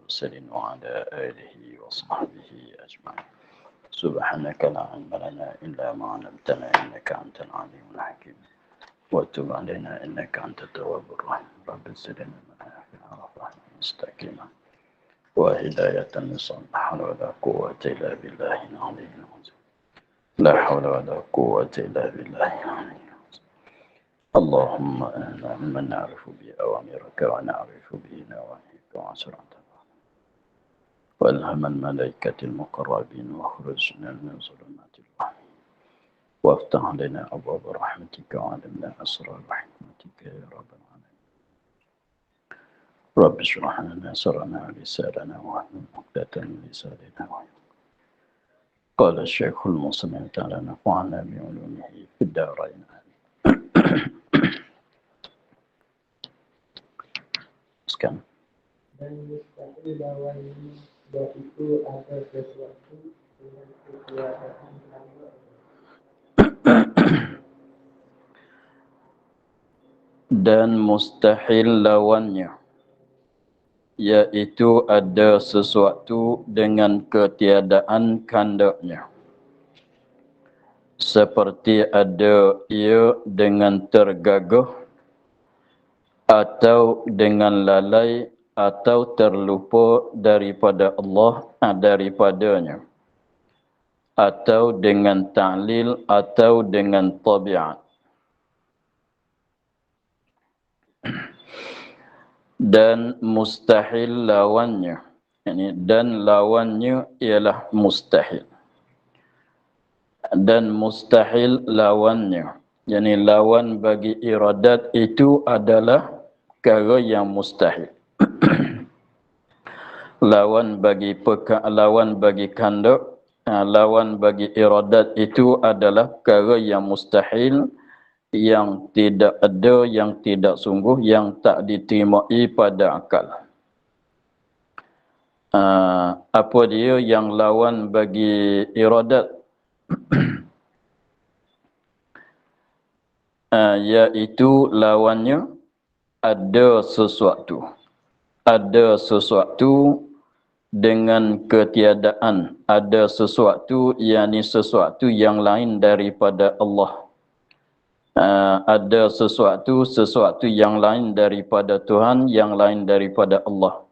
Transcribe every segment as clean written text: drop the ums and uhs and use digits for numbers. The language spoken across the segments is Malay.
المرسلين وعلى آله وصحبه أجمعين. سبحانك لا علم لنا إلا ما علمتنا إنك أنت العليم الحكيم وتب علينا إنك أنت التواب الرحيم. رب زدنا منافعا ورحمة مستقيما وهداية للصالح ولا قوة إلا بالله العلي العظيم. لا حول ولا قوة إلا بالله العلي العظيم. اللهم من نعرف بأوامرك ونعرف به نواهيك وعسرتك والهم الملائكة المقربين واخرجنا من ظلمات الوهم وافتح لنا أبواب رحمتك وعلمنا أسرار حكمتك يا رب العالمين. رب اشرح لنا سرنا ولساننا واحلل عقدة من لساننا. قال الشيخ المصنع تعالى نفعنا بعلومه في الدارين. Sekian. Dan mustahil lawan yaitu ada sesuatu dengan ketiadaan tanda. Dan mustahil lawannya yaitu ada sesuatu dengan ketiadaan kandaknya. Seperti ada ia dengan tergagah atau dengan lalai atau terlupa daripada Allah daripadanya, atau dengan ta'lil atau dengan tabiat. Dan mustahil lawannya, dan lawannya ialah mustahil. Dan mustahil lawannya, lawan bagi iradat itu adalah perkara yang mustahil. lawan bagi kandak, lawan bagi iradat itu adalah perkara yang mustahil, yang tidak ada, yang tidak sungguh, yang tak diterimai pada akal. Apa dia yang lawan bagi iradat? Iaitu lawannya ada sesuatu. Ada sesuatu dengan ketiadaan. Ada sesuatu, sesuatu yang lain daripada Allah. Ada sesuatu yang lain daripada Tuhan, yang lain daripada Allah.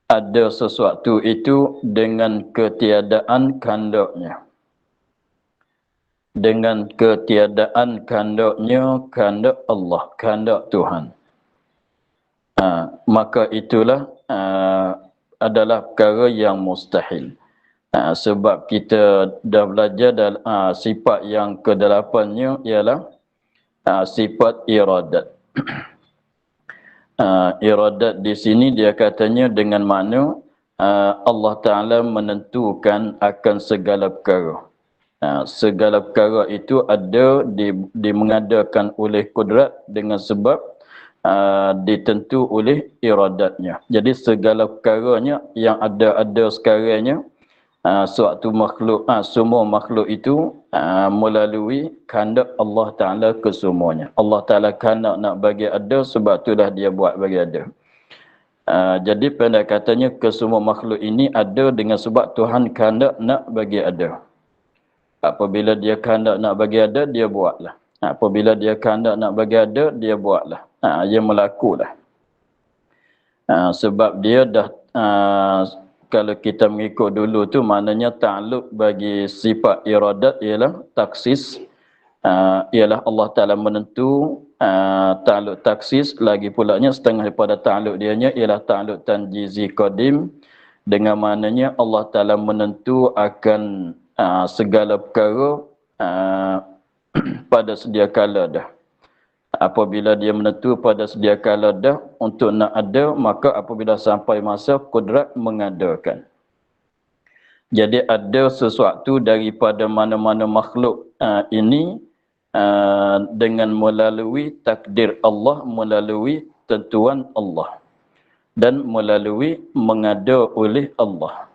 Ada sesuatu itu dengan ketiadaan kandaknya. Dengan ketiadaan kandaknya, kandak Allah, kandak Tuhan. Maka itulah adalah perkara yang mustahil. Sebab kita dah belajar dalam sifat yang ke-8-nya ialah sifat iradat. Iradat di sini dia katanya dengan makna Allah Ta'ala menentukan akan segala perkara. Segala perkara itu ada mengadakan oleh kudrat dengan sebab ditentu oleh iradatnya. Jadi segala perkaranya yang ada sekarangnya, suatu makhluk, semua makhluk itu melalui kehendak Allah Ta'ala kesemuanya. Allah Ta'ala kehendak nak bagi ada, sebab itulah dia buat bagi ada. Jadi pendekatannya kesemua makhluk ini ada dengan sebab Tuhan kehendak nak bagi ada. Apabila dia kehendak nak bagi ada, dia buatlah. Apabila dia kehendak nak bagi ada, dia buatlah. Ia melakulah. Sebab dia dah, kalau kita mengikut dulu tu, maknanya ta'alluq bagi sifat iradat ialah taksis. Ialah Allah Ta'ala menentu, ta'alluq taksis. Lagi pulanya setengah daripada ta'alluq dianya ialah ta'alluq tanjizi qadim. Dengan maknanya Allah Ta'ala menentu akan segala perkara pada sedia kala dah. Apabila dia menentu pada sedia kala dah untuk nak ada, maka apabila sampai masa kudrat mengadakan. Jadi ada sesuatu daripada mana-mana makhluk ini dengan melalui takdir Allah, melalui tentuan Allah dan melalui mengada oleh Allah.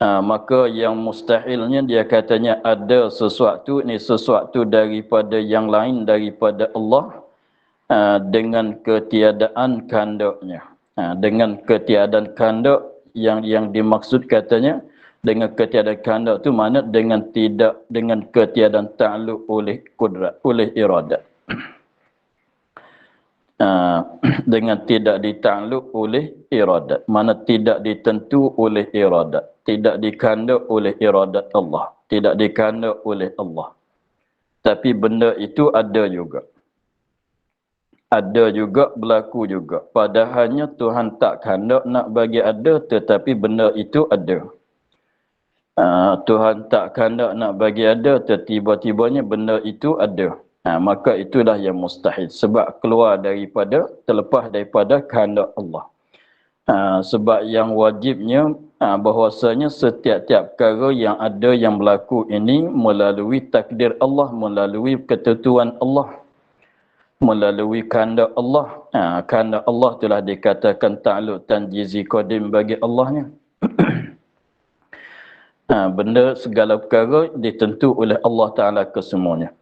Maka yang mustahilnya dia katanya ada sesuatu, sesuatu daripada yang lain daripada Allah dengan ketiadaan kehendaknya. Dengan ketiadaan kehendak yang dimaksud katanya dengan ketiadaan kehendak tu mana dengan ketiadaan ta'alluq oleh kudrat, oleh iradat. Dengan tidak ditakluk oleh iradat, mana tidak ditentu oleh iradat, tidak dikehendak oleh iradat Allah, tidak dikehendak oleh Allah. Tapi benda itu ada juga berlaku juga, padahalnya Tuhan tak kehendak nak bagi ada, tetapi benda itu ada. Tuhan tak kehendak nak bagi ada, tiba-tibanya benda itu ada. Maka itulah yang mustahil, sebab terlepas daripada kehendak Allah. Sebab yang wajibnya bahwasanya setiap-tiap perkara yang ada yang berlaku ini melalui takdir Allah, melalui ketentuan Allah, melalui kehendak Allah. Kehendak Allah telah dikatakan ta'alluq tanjizi qadim bagi Allahnya. Benda segala perkara ditentu oleh Allah Ta'ala kesemuanya.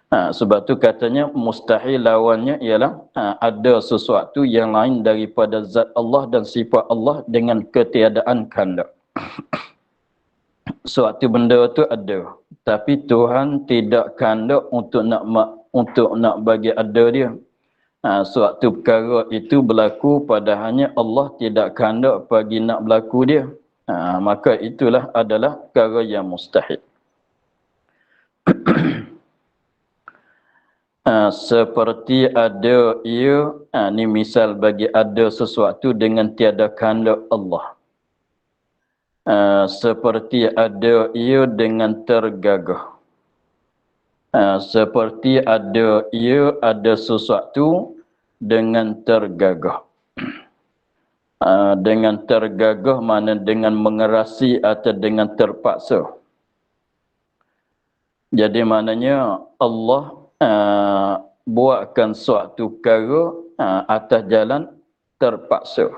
Sebab tu katanya mustahil lawannya ialah ada sesuatu yang lain daripada zat Allah dan sifat Allah dengan ketiadaan kehendak. Suatu benda tu ada, tapi Tuhan tidak kehendak untuk nak bagi ada dia. Suatu perkara itu berlaku padahalnya Allah tidak kehendak bagi nak berlaku dia. Maka itulah adalah perkara yang mustahil. Seperti ada ia, ni misal bagi ada sesuatu dengan tiada kehendak Allah. Seperti ada ia dengan tergagah. Seperti ada ia, ada sesuatu dengan tergagah. Dengan tergagah mana dengan mengerasi atau dengan terpaksa. Jadi maknanya Allah buatkan suatu perkara atas jalan terpaksa.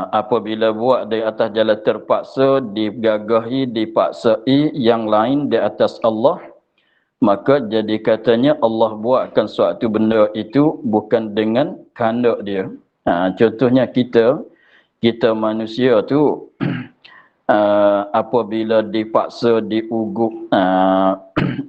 Apabila buat di atas jalan terpaksa, digagahi, dipaksai yang lain di atas Allah, maka jadi katanya Allah buatkan suatu benda itu bukan dengan kehendak dia. Contohnya kita manusia tu apabila dipaksa, diugup,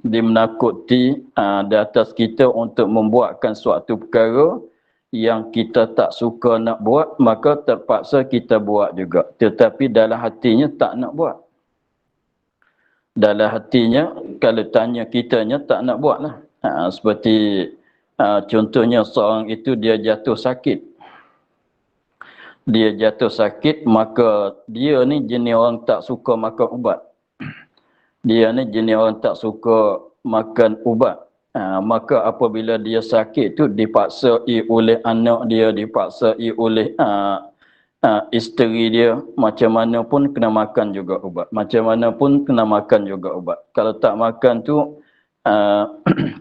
dimenakuti di atas kita untuk membuatkan suatu perkara yang kita tak suka nak buat, maka terpaksa kita buat juga. Tetapi dalam hatinya tak nak buat. Dalam hatinya, kalau tanya kitanya, tak nak buat lah. Seperti contohnya seorang itu dia jatuh sakit. Dia jatuh sakit, maka dia ni jenis orang tak suka makan ubat. Dia ni jenis orang tak suka makan ubat. Maka apabila dia sakit tu dipaksai oleh anak dia, dipaksai oleh isteri dia, macam mana pun kena makan juga ubat. Macam mana pun kena makan juga ubat. Kalau tak makan tu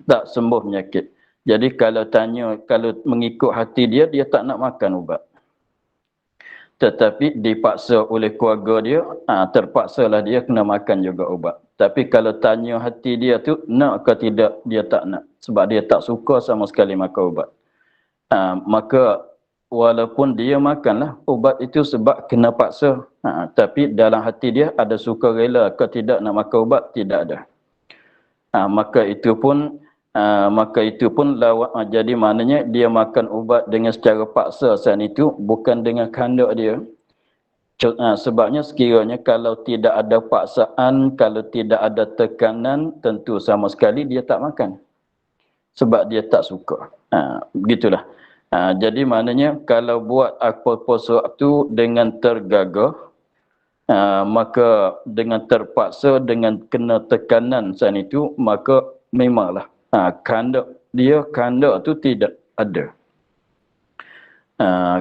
tak sembuh penyakit. Jadi kalau mengikut hati dia, dia tak nak makan ubat. Tetapi dipaksa oleh keluarga dia, terpaksalah dia kena makan juga ubat. Tapi kalau tanya hati dia tu, nak ke tidak, dia tak nak. Sebab dia tak suka sama sekali makan ubat. Maka walaupun dia makanlah ubat itu sebab kena paksa. Tapi dalam hati dia ada suka rela ke tidak nak makan ubat, tidak ada. Maka itu pun jadi maknanya dia makan ubat dengan secara paksa saat itu, bukan dengan kehendak dia. Sebabnya sekiranya kalau tidak ada paksaan, kalau tidak ada tekanan, tentu sama sekali dia tak makan. Sebab dia tak suka. Begitulah. Jadi maknanya kalau buat apa-apa sesuatu dengan tergagah, maka dengan terpaksa, dengan kena tekanan saat itu, maka memanglah kehendak tu tidak ada.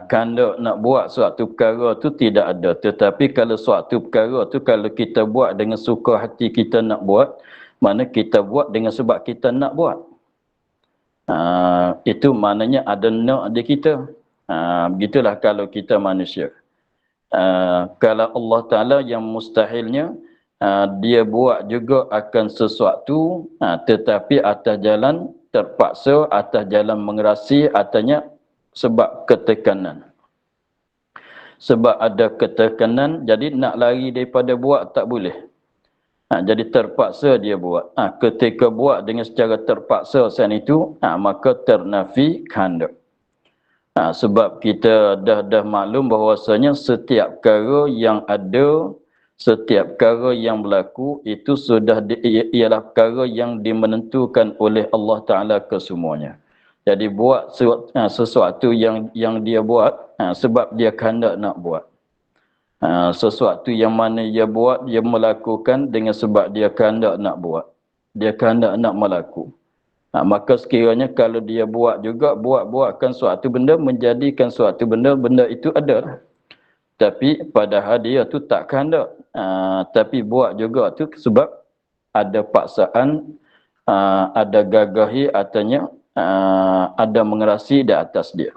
Kehendak nak buat suatu perkara tu tidak ada. Tetapi kalau suatu perkara tu kalau kita buat dengan suka hati kita nak buat, mana kita buat dengan sebab kita nak buat. Itu maknanya ada nak di kita. Begitulah kalau kita manusia. Kalau Allah Ta'ala yang mustahilnya, dia buat juga akan sesuatu, tetapi atas jalan terpaksa, atas jalan mengerasi, atasnya sebab ketekanan. Sebab ada ketekanan, jadi nak lari daripada buat tak boleh. Jadi terpaksa dia buat. Ketika buat dengan secara terpaksa saat itu, maka ternafi khandak. Sebab kita dah maklum bahawasanya setiap perkara yang ada, setiap perkara yang berlaku, itu sudah ialah perkara yang dimenentukan oleh Allah Ta'ala kesemuanya. Jadi buat sesuatu yang dia buat, sebab dia khandak nak buat. Sesuatu yang mana dia buat, dia melakukan dengan sebab dia khandak nak buat. Dia khandak nak melaku. Maka sekiranya kalau dia buat juga, buatkan suatu benda, menjadikan suatu benda itu ada. Tapi padahal dia tu tak khandak. Tapi buat juga tu sebab ada paksaan, ada gagahi, artinya ada mengerasi di atas dia.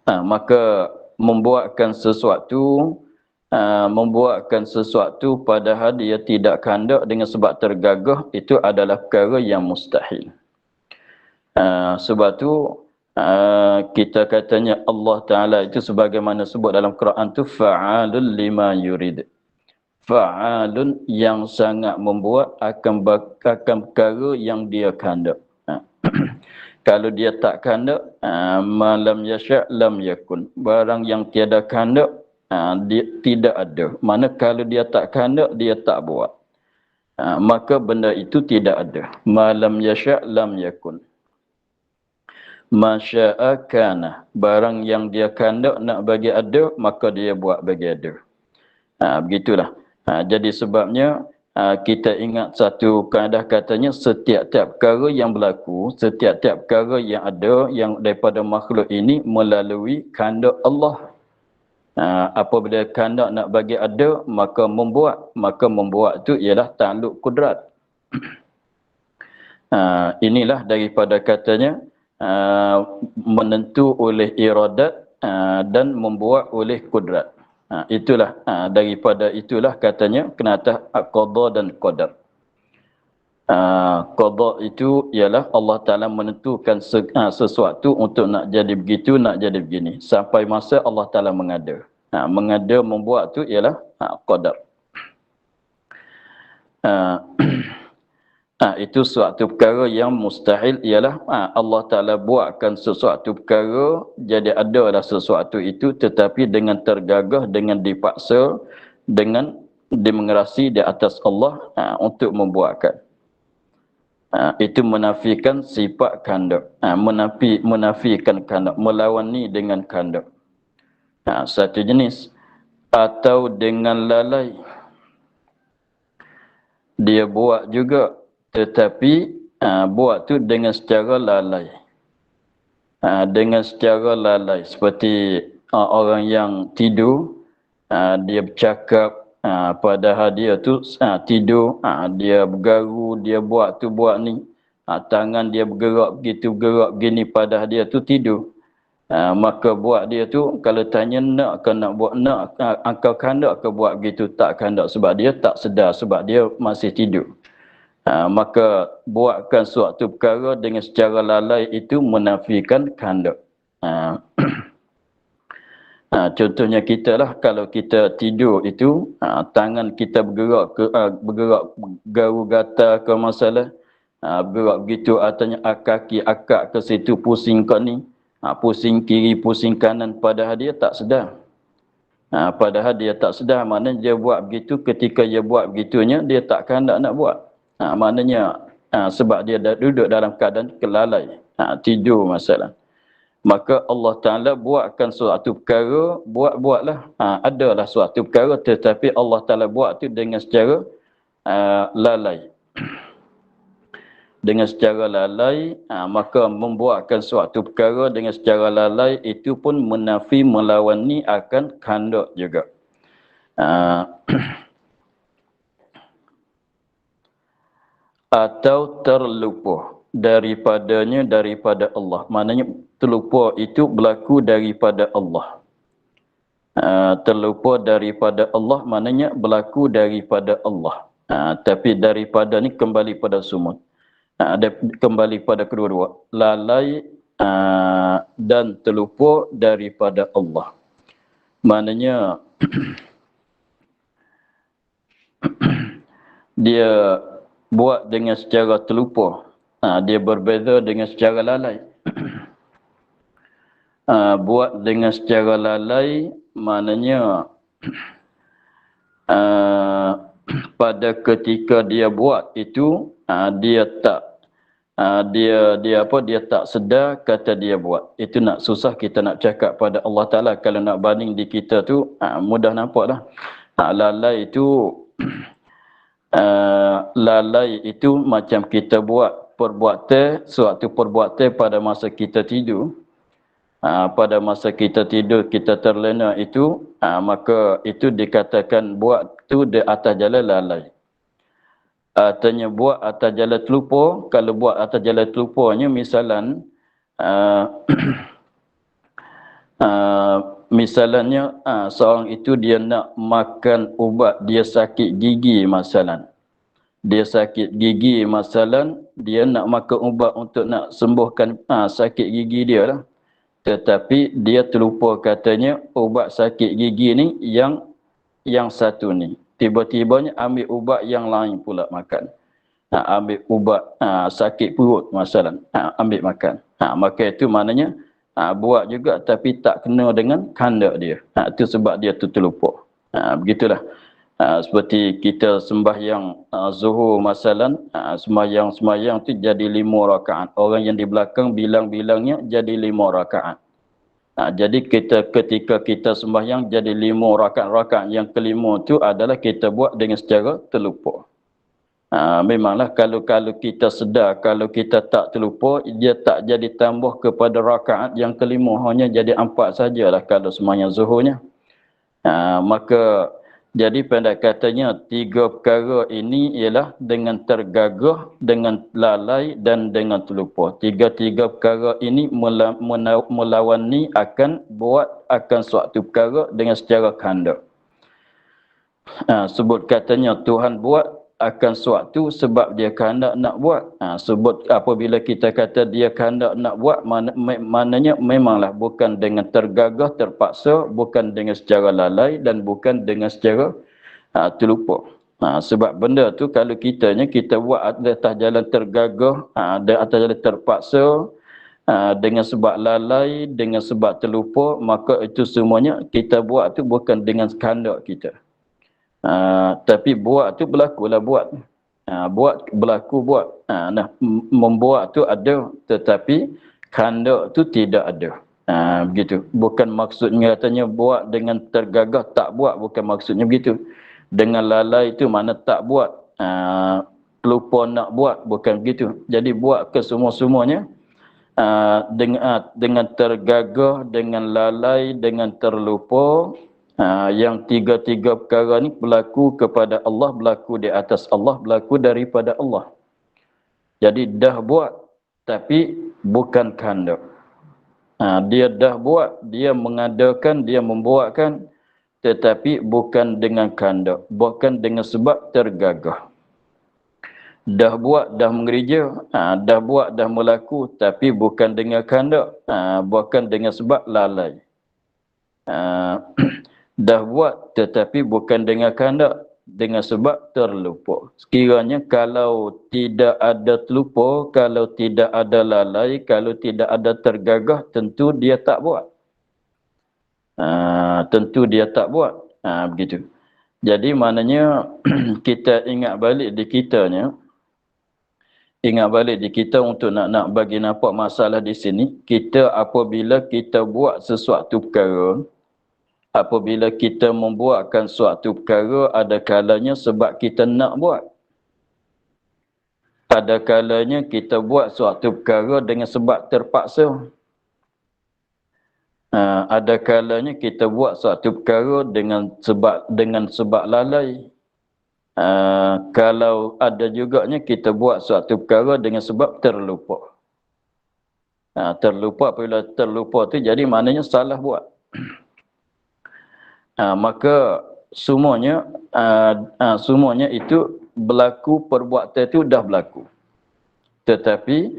Maka membuatkan sesuatu padahal dia tidak khandak dengan sebab tergagah, itu adalah perkara yang mustahil. Sebab tu kita katanya Allah Ta'ala itu sebagaimana sebut dalam Quran tu fa'alun lima yurid. Fa'alun yang sangat membuat akan perkara yang dia khandak. Kalau dia tak khandak, malam yasha' lam yakun. Barang yang tiada khandak, dia tidak ada. Mana kalau dia tak khandak, dia tak buat. Maka benda itu tidak ada. Malam yasha' lam yakun. Masya'a kana. Barang yang dia khandak nak bagi ada, maka dia buat bagi ada. Begitulah. Jadi sebabnya, kita ingat satu kaedah katanya setiap-tiap perkara yang berlaku, setiap-tiap perkara yang ada yang daripada makhluk ini melalui kehendak Allah. Apabila kehendak nak bagi ada, maka membuat itu ialah takluk kudrat. Inilah daripada katanya menentu oleh iradat dan membuat oleh kudrat. Itulah daripada itulah katanya kena atas qada dan qadar. Qada itu ialah Allah Ta'ala menentukan sesuatu untuk nak jadi begitu, nak jadi begini. Sampai masa Allah Ta'ala mengada. Mengada membuat tu ialah qadar. Itu suatu perkara yang mustahil ialah Allah Ta'ala buatkan sesuatu perkara, jadi adalah sesuatu itu tetapi dengan tergagah, dengan dipaksa, dengan dimengerasi di atas Allah untuk membuatkan. Itu menafikan sifat kehendak. Menafikan kehendak, melawani dengan kehendak. Satu jenis. Atau dengan lalai. Dia buat juga, tetapi buat tu dengan secara lalai. Dengan secara lalai. Seperti orang yang tidur, dia bercakap, padahal dia tu tidur, dia bergaru, dia buat tu buat ni. Tangan dia bergerak begitu, bergerak begini, padahal dia tu tidur. Maka buat dia tu, kalau tanya nak ke nak buat, nak engkau khandak ke buat begitu, tak khandak sebab dia tak sedar, sebab dia masih tidur. Maka buatkan suatu perkara dengan secara lalai itu menafikan kehendak. Contohnya kita lah, kalau kita tidur itu, tangan kita bergerak garu gata ke masalah, bergerak begitu, artinya kaki akak ke situ, pusing ke ni, pusing kiri, pusing kanan, padahal dia tak sedar. Padahal dia tak sedar, maknanya dia buat begitu, ketika dia buat begitunya, dia tak kehendak nak buat. Maknanya sebab dia dah duduk dalam keadaan kelalai, tidur masalah. Maka Allah Ta'ala buatkan suatu perkara, buatlah. Adalah suatu perkara, tetapi Allah Ta'ala buat tu dengan secara lalai. Dengan secara lalai, maka membuatkan suatu perkara dengan secara lalai, itu pun menafi, melawani akan kehendak juga. Atau terlupa daripada Allah. Maknanya terlupa itu berlaku daripada Allah. Terlupa daripada Allah maknanya berlaku daripada Allah. Tapi daripada ni kembali pada sumut. Kembali pada kedua-dua. Lalai dan terlupa daripada Allah. Maknanya dia buat dengan secara terlupa. Dia berbeza dengan secara lalai. Buat dengan secara lalai maknanya pada ketika dia buat itu dia tak dia tak sedar kata dia buat. Itu nak susah kita nak cakap pada Allah Taala. Kalau nak banding di kita tu mudah nampaklah. Lalai itu lalai itu macam kita buat perbuatan, suatu perbuatan pada masa kita tidur. Pada masa kita tidur, kita terlena itu, maka itu dikatakan buat tu di atas jalan lalai. Artinya buat atas jalan terlupa. Kalau buat atas jalan terlupanya, misalan, misalnya seorang itu dia nak makan ubat, dia sakit gigi masalan. Dia sakit gigi masalan, dia nak makan ubat untuk nak sembuhkan sakit gigi dia lah. Tetapi dia terlupa katanya ubat sakit gigi ni yang satu ni. Tiba-tibanya ambil ubat yang lain pula makan. Ambil ubat sakit perut masalah. Ambil makan. Maka itu maknanya buat juga tapi tak kena dengan kehendak dia. Itu sebab dia tu terlupa. Begitulah. Seperti kita sembahyang zuhur masalan, sembahyang tu jadi 5 rakaat. Orang yang di belakang bilang-bilangnya jadi 5 rakaat. Jadi ketika kita sembahyang jadi 5 rakaat yang kelima tu adalah kita buat dengan secara terlupa. Memanglah kalau kita sedar, kalau kita tak terlupa, dia tak jadi tambah kepada rakaat yang kelima, hanya jadi 4 sajalah kalau sembahyang zuhurnya. Maka jadi pendek katanya 3 perkara ini ialah dengan tergagah, dengan lalai dan dengan terlupa. Tiga perkara ini melawani akan buat akan suatu perkara dengan secara kehendak. Sebut katanya Tuhan buat akan suatu sebab dia kehendak nak buat. Sebut apabila kita kata dia kehendak nak buat, maknanya memanglah bukan dengan tergagah, terpaksa, bukan dengan secara lalai dan bukan dengan secara terlupa. Sebab benda tu kalau kita buat atas jalan tergagah, atas jalan terpaksa, dengan sebab lalai, dengan sebab terlupa, maka itu semuanya kita buat tu bukan dengan kehendak kita. Tapi buat tu berlakulah buat. Buat berlaku buat. Membuat tu ada tetapi kehendak tu tidak ada. Begitu. Bukan maksudnya katanya buat dengan tergagah tak buat, bukan maksudnya begitu. Dengan lalai itu mana tak buat, lupa nak buat, bukan begitu. Jadi buat ke semua-semuanya dengan tergagah, dengan lalai, dengan terlupa. Yang tiga perkara ni berlaku kepada Allah, berlaku di atas Allah, berlaku daripada Allah. Jadi dah buat tapi bukan kehendak. Dia dah buat, dia mengadakan, dia membuatkan, tetapi bukan dengan kehendak, bukan dengan sebab tergagah. Dah buat, dah mengereja, dah buat, dah melaku, tapi bukan dengan kehendak, bukan dengan sebab lalai. Dah buat tetapi bukan dengan kehendak, dengan sebab terlupa. Sekiranya kalau tidak ada terlupa, kalau tidak ada lalai, kalau tidak ada tergagah, tentu dia tak buat. Tentu dia tak buat. Begitu. Jadi maknanya kita ingat balik di kitanya, ingat balik di kita untuk nak bagi nampak masalah di sini, kita apabila kita buat sesuatu perkara, apabila kita membuatkan suatu perkara, ada kalanya sebab kita nak buat. Ada kalanya kita buat suatu perkara dengan sebab terpaksa. Ada kalanya kita buat suatu perkara dengan sebab lalai. Kalau ada juganya kita buat suatu perkara dengan sebab terlupa. Terlupa, apabila terlupa tu jadi maknanya salah buat. Maka semuanya itu berlaku, perbuatan itu dah berlaku. Tetapi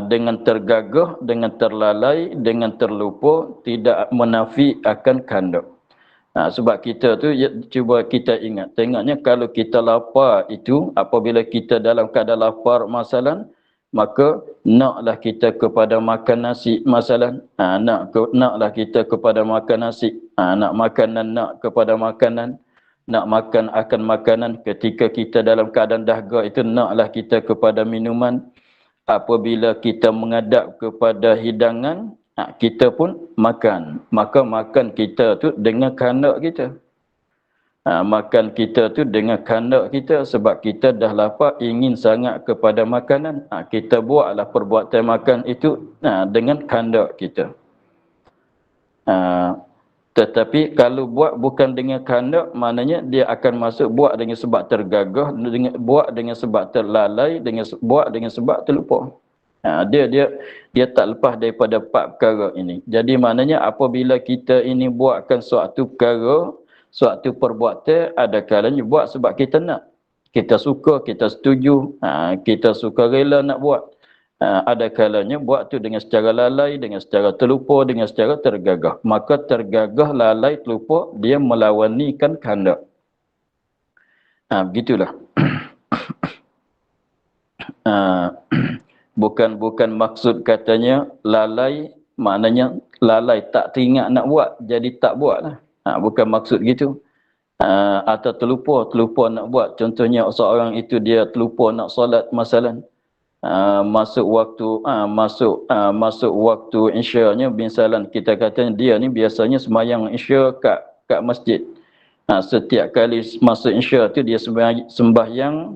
dengan tergagah, dengan terlalai, dengan terlupa, tidak menafi akan kandak. Sebab kita tu, cuba kita ingat, tengoknya kalau kita lapar itu, apabila kita dalam keadaan lapar masalah, maka naklah kita kepada makan nasi masalah. Naklah kita kepada makan nasi. Nak makanan, nak kepada makanan. Nak makan akan makanan. Ketika kita dalam keadaan dahaga itu, naklah kita kepada minuman. Apabila kita menghadap kepada hidangan, kita pun makan. Maka makan kita tu dengan kehendak kita. Makan kita tu dengan kehendak kita sebab kita dah lapar, ingin sangat kepada makanan. Kita buatlah perbuatan makan itu dengan kehendak kita. Tetapi kalau buat bukan dengan kehendak, maknanya dia akan masuk buat dengan sebab tergagah, buat dengan sebab terlalai, buat dengan sebab terlupa. Dia tak lepas daripada empat perkara ini. Jadi maknanya apabila kita ini buatkan suatu perkara, suatu perbuatan, ada kalanya buat sebab kita nak. Kita suka, kita setuju, kita suka rela nak buat. Ada kalanya buat tu dengan secara lalai, dengan secara terlupa, dengan secara tergagah. Maka tergagah, lalai, terlupa, dia melawanikan kehendak. Begitulah. Bukan maksud katanya lalai, maknanya lalai tak teringat nak buat, jadi tak buat lah. Bukan maksud gitu. Atau terlupa nak buat. Contohnya seorang itu dia terlupa nak solat masalah. Masuk waktu isya-nya, misalnya kita kata dia ni biasanya sembahyang isya kat masjid. Setiap kali masuk isya tu dia sembahyang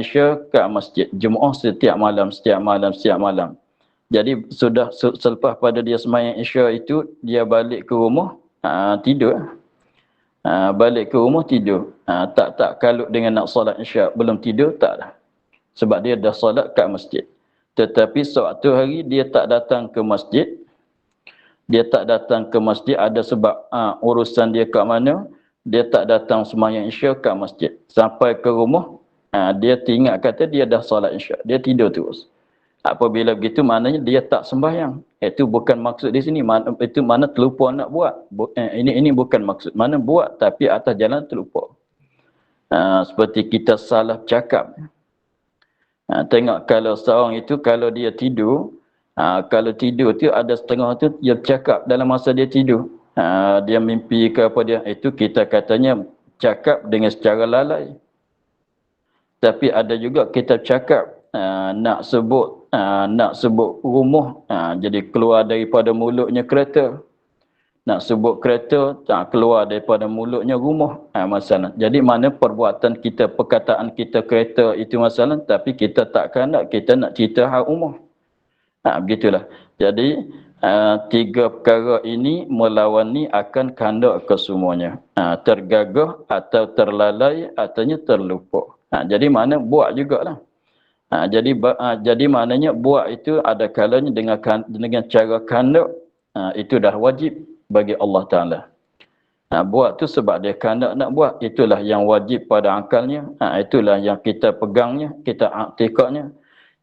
isya kat masjid Jumaat setiap malam. Jadi sudah selepas pada dia sembahyang isya itu, dia balik ke rumah tidur. Balik ke rumah tidur. Tak kalut dengan nak solat isya, belum tidur, tak dah. Sebab dia dah solat kat masjid. Tetapi suatu hari dia tak datang ke masjid. Ada sebab urusan dia kat mana. Dia tak datang sembahyang isya kat masjid. Sampai ke rumah, dia teringat kata dia dah solat isya. Dia tidur terus. Apabila begitu maknanya dia tak sembahyang. Itu bukan maksud di sini. Itu mana terlupa nak buat. Ini bukan maksud. Mana buat tapi atas jalan terlupa. Seperti kita salah cakap. Tengok kalau seorang itu, kalau dia tidur, kalau tidur tu ada setengah tu dia bercakap dalam masa dia tidur. Dia mimpi ke apa dia, itu kita katanya cakap dengan secara lalai. Tapi ada juga kita cakap nak sebut rumah, jadi keluar daripada mulutnya kereta. Nak sebut kereta, keluar daripada mulutnya rumah. Masalah. Jadi mana perbuatan kita, perkataan kita kereta itu masalah, tapi kita takkan nak, kita nak cerita hal rumah. Begitulah. Jadi tiga perkara ini melawani akan kehendak kesemuanya. Tergagah atau terlalai ataunya terlupa. Jadi mana buat jugalah. Jadi maknanya buat itu ada kalanya dengan cara kehendak, itu dah wajib bagi Allah Ta'ala. Buat tu sebab dia kehendak nak buat. Itulah yang wajib pada akalnya. Itulah yang kita pegangnya, kita aktikadnya.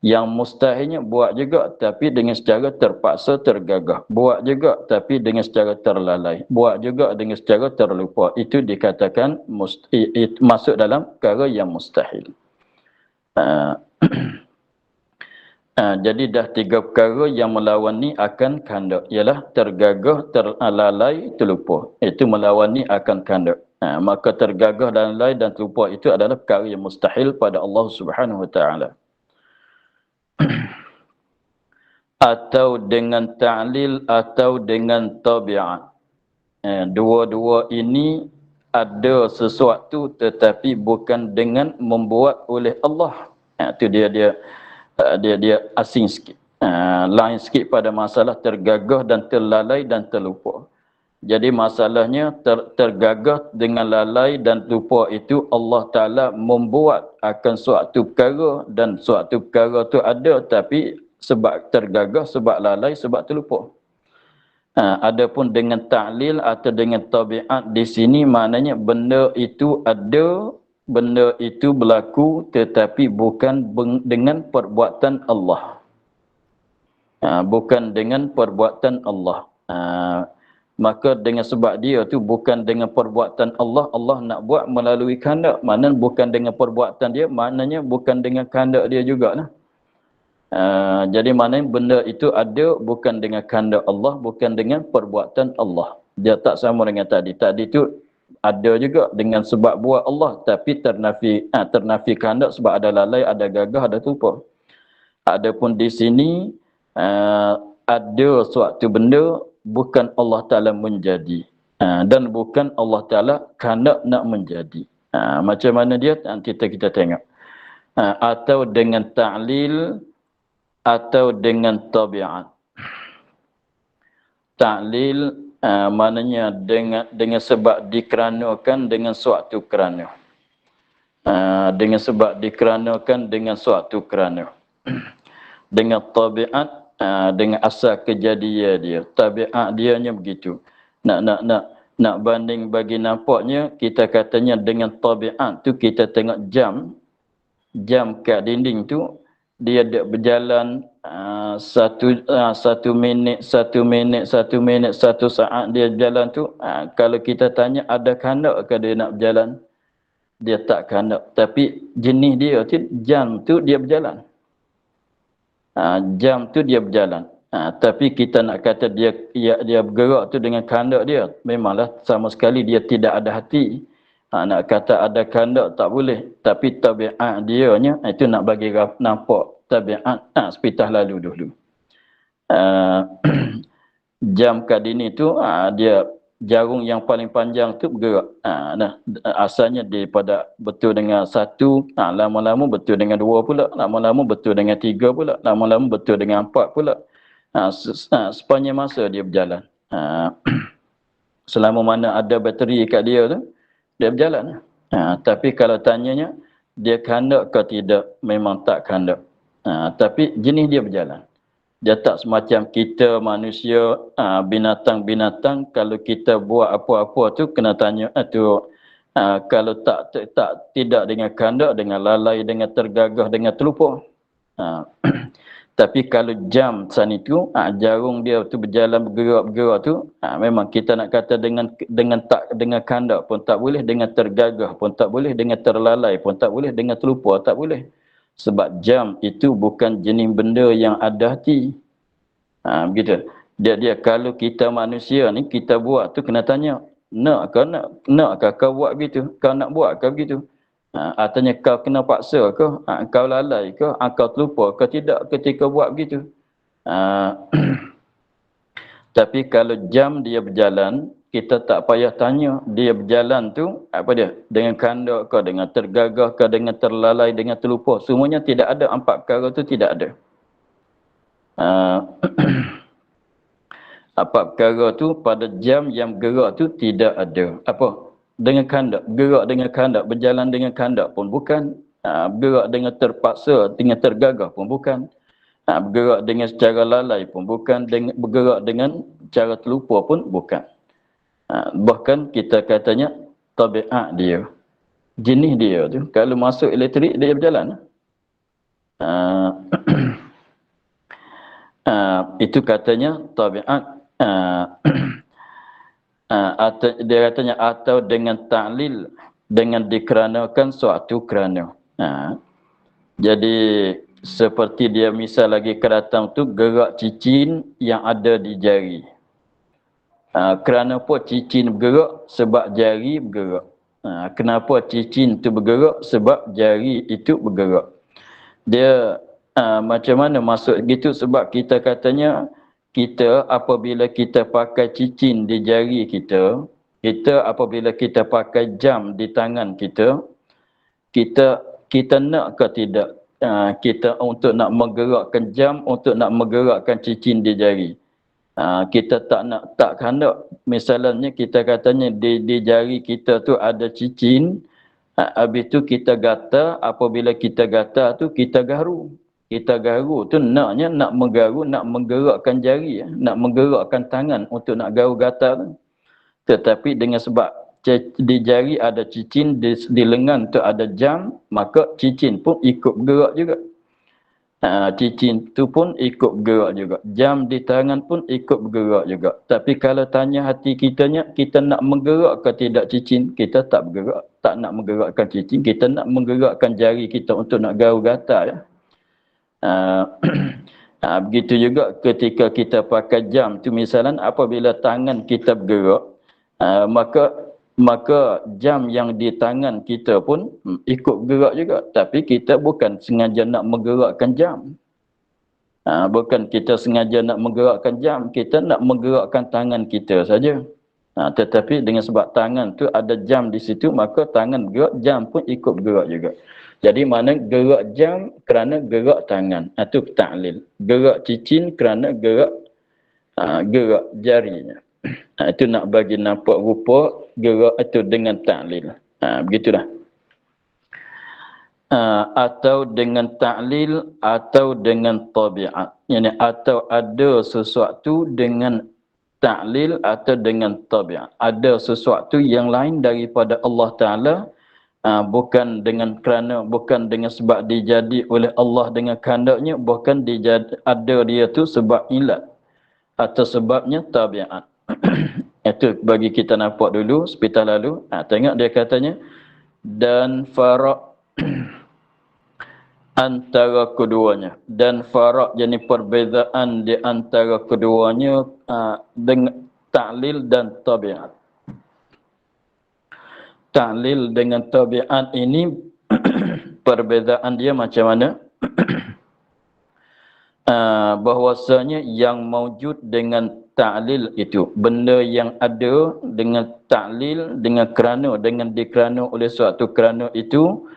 Yang mustahilnya buat juga tapi dengan secara terpaksa, tergagah. Buat juga tapi dengan secara terlalai. Buat juga dengan secara terlupa. Itu dikatakan masuk dalam perkara yang mustahil. Jadi dah tiga perkara yang melawani akan kehendak, ialah tergagah, terlalai, terlupa. Itu melawani akan kehendak. Maka tergagah dan lalai dan terlupa itu adalah perkara yang mustahil pada Allah Subhanahu Wa Taala. Atau dengan ta'lil atau dengan tabiat. Dua-dua ini ada sesuatu tetapi bukan dengan membuat oleh Allah. Itu dia asing sikit. Lain sikit pada masalah tergagah dan terlalai dan terlupa. Jadi masalahnya tergagah dengan lalai dan lupa itu Allah Ta'ala membuat akan suatu perkara, dan suatu perkara tu ada tapi sebab tergagah, sebab lalai, sebab terlupa. Adapun dengan ta'lil atau dengan tabiat di sini maknanya benda itu ada benda itu berlaku tetapi bukan dengan perbuatan Allah. Bukan dengan perbuatan Allah. Maka dengan sebab dia tu bukan dengan perbuatan Allah, Allah nak buat melalui kehendak. Maknanya bukan dengan perbuatan dia, maknanya bukan dengan kehendak dia jugalah. Jadi maknanya benda itu ada bukan dengan kehendak Allah, bukan dengan perbuatan Allah. Dia tak sama dengan tadi. Tadi tu ada juga dengan sebab buat Allah, tapi ternafi kehendak sebab ada lalai, ada gagah, ada terlupa. Adapun di sini ada suatu benda bukan Allah Ta'ala menjadi, dan bukan Allah Ta'ala kehendak nak menjadi. Macam mana dia? Nanti kita tengok. Atau dengan ta'lil atau dengan tabiat. Ta'lil maknanya dengan sebab dikeranakan dengan suatu kerana. Dengan sebab dikeranakan dengan suatu kerana. Dengan tabiat, dengan asal kejadian dia. Tabiat dianya begitu. Nak banding bagi nampaknya, kita katanya dengan tabiat tu kita tengok jam kat dinding tu, dia berjalan satu minit, satu saat dia berjalan tu. Kalau kita tanya ada kehendak ke dia nak berjalan? Dia tak kehendak. Tapi jenis dia tu, jam tu dia berjalan. Jam tu dia berjalan. Tapi kita nak kata dia bergerak tu dengan kehendak dia, memanglah sama sekali dia tidak ada hati. Nak kata ada kehendak tak boleh. Tapi tabiat dianya, itu nak bagi nampak tabiat sepitah lalu dulu. Jam kadini tu, dia jarum yang paling panjang tu bergerak. Asalnya daripada betul dengan satu, lama-lama betul dengan dua pula, lama-lama betul dengan tiga pula, lama-lama betul dengan empat pula. Sepanjang masa dia berjalan. Selama mana ada bateri kat dia tu, dia berjalan. Tapi kalau tanyanya, dia kehendak ke tidak, memang tak kehendak. Tapi jenis dia berjalan. Dia tak semacam kita manusia, binatang-binatang, kalau kita buat apa-apa tu kena tanya tu, kalau tidak dengan kehendak, dengan lalai, dengan tergagah, dengan terlupa. Tapi kalau jam sana itu, jarum dia tu berjalan bergerak tu, memang kita nak kata dengan kehendak pun tak boleh, dengan tergagah pun tak boleh, dengan terlalai pun tak boleh, dengan terlupa tak boleh. Sebab jam itu bukan jenis benda yang ada hati. Begitu. Dia kalau kita manusia ni, kita buat tu kena tanya, nak ke kau buat begitu? Kau nak buat ke begitu? Artinya kau kena paksa ke? Kau lalai ke? Kau terlupa ke tidak ketika buat begitu? Tapi kalau jam dia berjalan, kita tak payah tanya dia berjalan tu apa dia, dengan kehendak ke, dengan tergagah ke, dengan terlalai, dengan terlupa. Semuanya tidak ada, empat perkara tu tidak ada. Empat perkara tu pada jam yang gerak tu tidak ada. Apa? Dengan kehendak, gerak dengan kehendak, berjalan dengan kehendak pun bukan. Bergerak dengan terpaksa, dengan tergagah pun bukan. Bergerak dengan secara lalai pun bukan. Bergerak dengan cara terlupa pun bukan. Bahkan kita katanya tabiat dia, jenis dia tu, kalau masuk elektrik dia berjalan. Itu katanya tabiat. Dia katanya atau dengan ta'lil, dengan dikeranakan suatu kerana. Jadi seperti dia misal lagi keratang tu gerak cicin yang ada di jari. Kenapa cicin bergerak? Sebab jari bergerak. Kenapa cicin tu bergerak? Sebab jari itu bergerak. Dia macam mana masuk gitu? Sebab kita katanya, kita apabila kita pakai cicin di jari kita, apabila kita pakai jam di tangan kita, kita nak ke tidak? Kita untuk nak menggerakkan jam, untuk nak menggerakkan cicin di jari. Kita tak kehendak. Misalnya kita katanya di jari kita tu ada cicin, habis tu kita gata, apabila kita gata tu kita garu. Kita garu tu nak menggaru, nak menggerakkan jari, nak menggerakkan tangan untuk nak garu gata tu. Tetapi dengan sebab di jari ada cicin, di lengan tu ada jam, maka cicin pun ikut bergerak juga. Cicin tu pun ikut bergerak juga. Jam di tangan pun ikut bergerak juga. Tapi kalau tanya hati kitanya, kita nak menggerak ke tidak cicin, kita tak bergerak. Tak nak menggerakkan cicin, kita nak menggerakkan jari kita untuk nak gaul gatal. Ya. Begitu juga ketika kita pakai jam tu, misalnya apabila tangan kita bergerak, maka jam yang di tangan kita pun ikut bergerak juga. Tapi kita bukan sengaja nak menggerakkan jam. Bukan kita sengaja nak menggerakkan jam, kita nak menggerakkan tangan kita saja. Tetapi dengan sebab tangan tu ada jam di situ, maka tangan bergerak, jam pun ikut bergerak juga. Jadi mana gerak jam kerana gerak tangan. Itu ta'lil. Gerak cicin kerana gerak jarinya. Itu nak bagi nampak rupa gerak itu dengan ta'lil. Begitulah. Atau dengan ta'lil atau dengan tabiat. Yani atau ada sesuatu dengan ta'lil atau dengan tabiat. Ada sesuatu yang lain daripada Allah Ta'ala, bukan dengan sebab dijadi oleh Allah dengan kehendaknya, bukan ada dia tu sebab ilat atau sebabnya tabiat. Itu bagi kita nampak dulu sepital lalu. Tengok dia katanya, dan farak antara keduanya, dan farak jadi perbezaan di antara keduanya dengan ta'lil dan tabiat. Ta'lil dengan tabiat ini perbezaan dia macam mana? Bahwasanya yang maujud dengan ta'lil itu, benda yang ada dengan ta'lil, dengan dikerana oleh suatu kerana itu,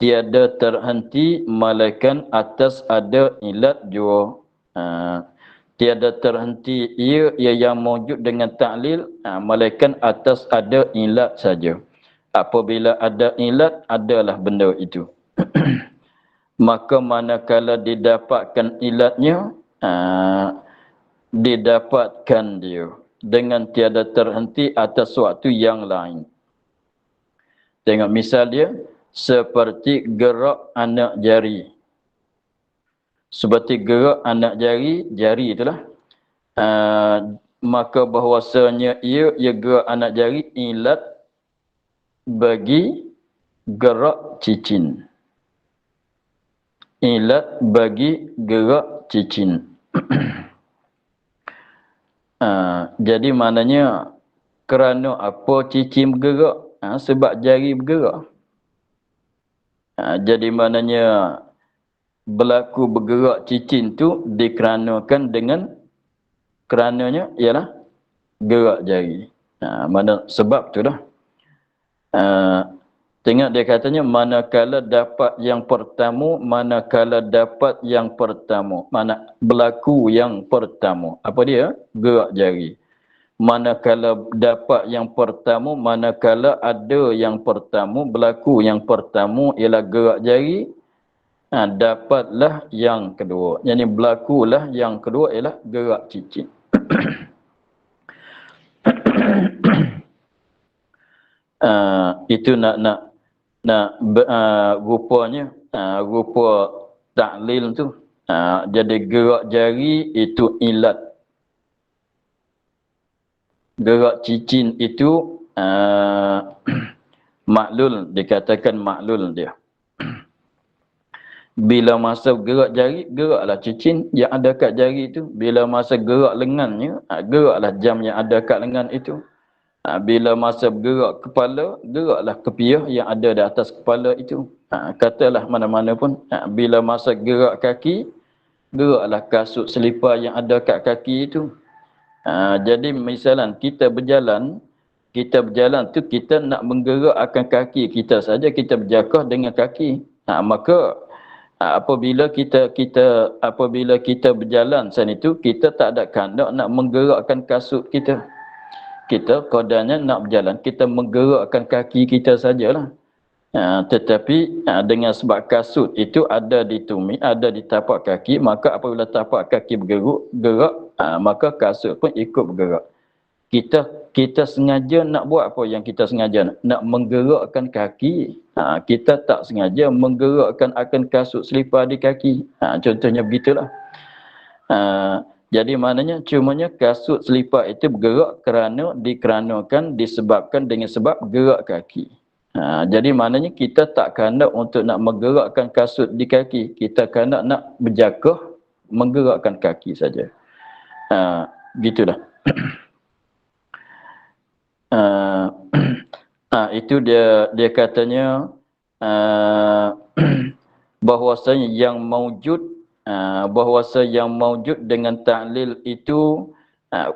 tiada terhenti malaikat atas ada ilat jua. Tiada terhenti ia yang maujud dengan ta'lil, malaikat atas ada ilat saja. Apabila ada ilat, adalah benda itu. Maka manakala didapatkan ilatnya, didapatkan dia dengan tiada terhenti atas suatu yang lain. Tengok misal dia, seperti gerak anak jari. Seperti gerak anak jari itulah. Maka bahwasanya ia gerak anak jari ilat bagi gerak cicin. Ilat bagi gerak cicin. Jadi maknanya kerana apa cicin bergerak? Sebab jari bergerak. Jadi maknanya berlaku bergerak cicin tu dikeranakan dengan kerananya ialah gerak jari. Mana sebab tu dah. Tengok dia katanya manakala dapat yang pertama, mana berlaku yang pertama. Apa dia? Gerak jari. Manakala dapat yang pertama, manakala ada yang pertama, berlaku yang pertama ialah gerak jari, dapatlah yang kedua. Yang berlakulah yang kedua ialah gerak cicin. Itu nak rupanya rupa ta'lil tu. Jadi gerak jari itu ilat. Gerak cicin itu maklul, dikatakan maklul dia. Bila masa gerak jari, geraklah cicin yang ada kat jari itu. Bila masa gerak lengannya, geraklah jam yang ada kat lengan itu. Bila masa bergerak kepala, geraklah kepiah yang ada di atas kepala itu. Katalah mana-mana pun. Bila masa gerak kaki, geraklah kasut selipar yang ada kat kaki itu. Jadi misalnya kita berjalan tu kita nak menggerakkan kaki kita saja, kita berjakah dengan kaki. Maka apabila kita berjalan sana itu, kita tak ada kehendak nak menggerakkan kasut kita. Kita kodanya nak berjalan, kita menggerakkan kaki kita sajalah. Tetapi dengan sebab kasut itu ada di tumit, ada di tapak kaki, maka apabila tapak kaki bergerak, maka kasut pun ikut bergerak. kita sengaja nak buat apa yang kita sengaja nak menggerakkan kaki. Kita tak sengaja menggerakkan akan kasut selipar di kaki. Contohnya begitulah. Jadi maknanya cumanya kasut selipar itu bergerak kerana dikeranakan disebabkan dengan sebab gerak kaki. Jadi maknanya kita tak kandak untuk nak menggerakkan kasut di kaki. Kita kandak nak berjakah menggerakkan kaki saja. Gitulah. Itu dia katanya bahwasanya yang maujud dengan ta'lil itu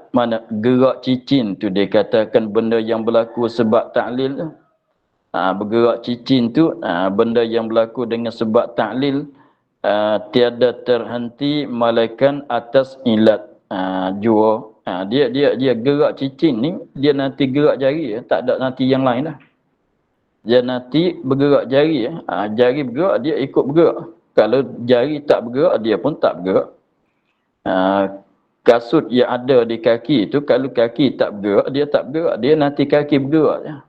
mana gerak cicin tu dia katakan benda yang berlaku sebab ta'lil. Bergerak cicin tu benda yang berlaku dengan sebab ta'lil, tiada terhenti malaikat atas ilat jua. Dia gerak cicin ni dia nanti gerak jari, tak ada nanti yang lain dah. Dia nanti bergerak jari, jari bergerak dia ikut bergerak. Kalau jari tak bergerak, dia pun tak bergerak. Kasut yang ada di kaki itu, kalau kaki tak bergerak, dia tak bergerak. Dia nanti kaki bergerak.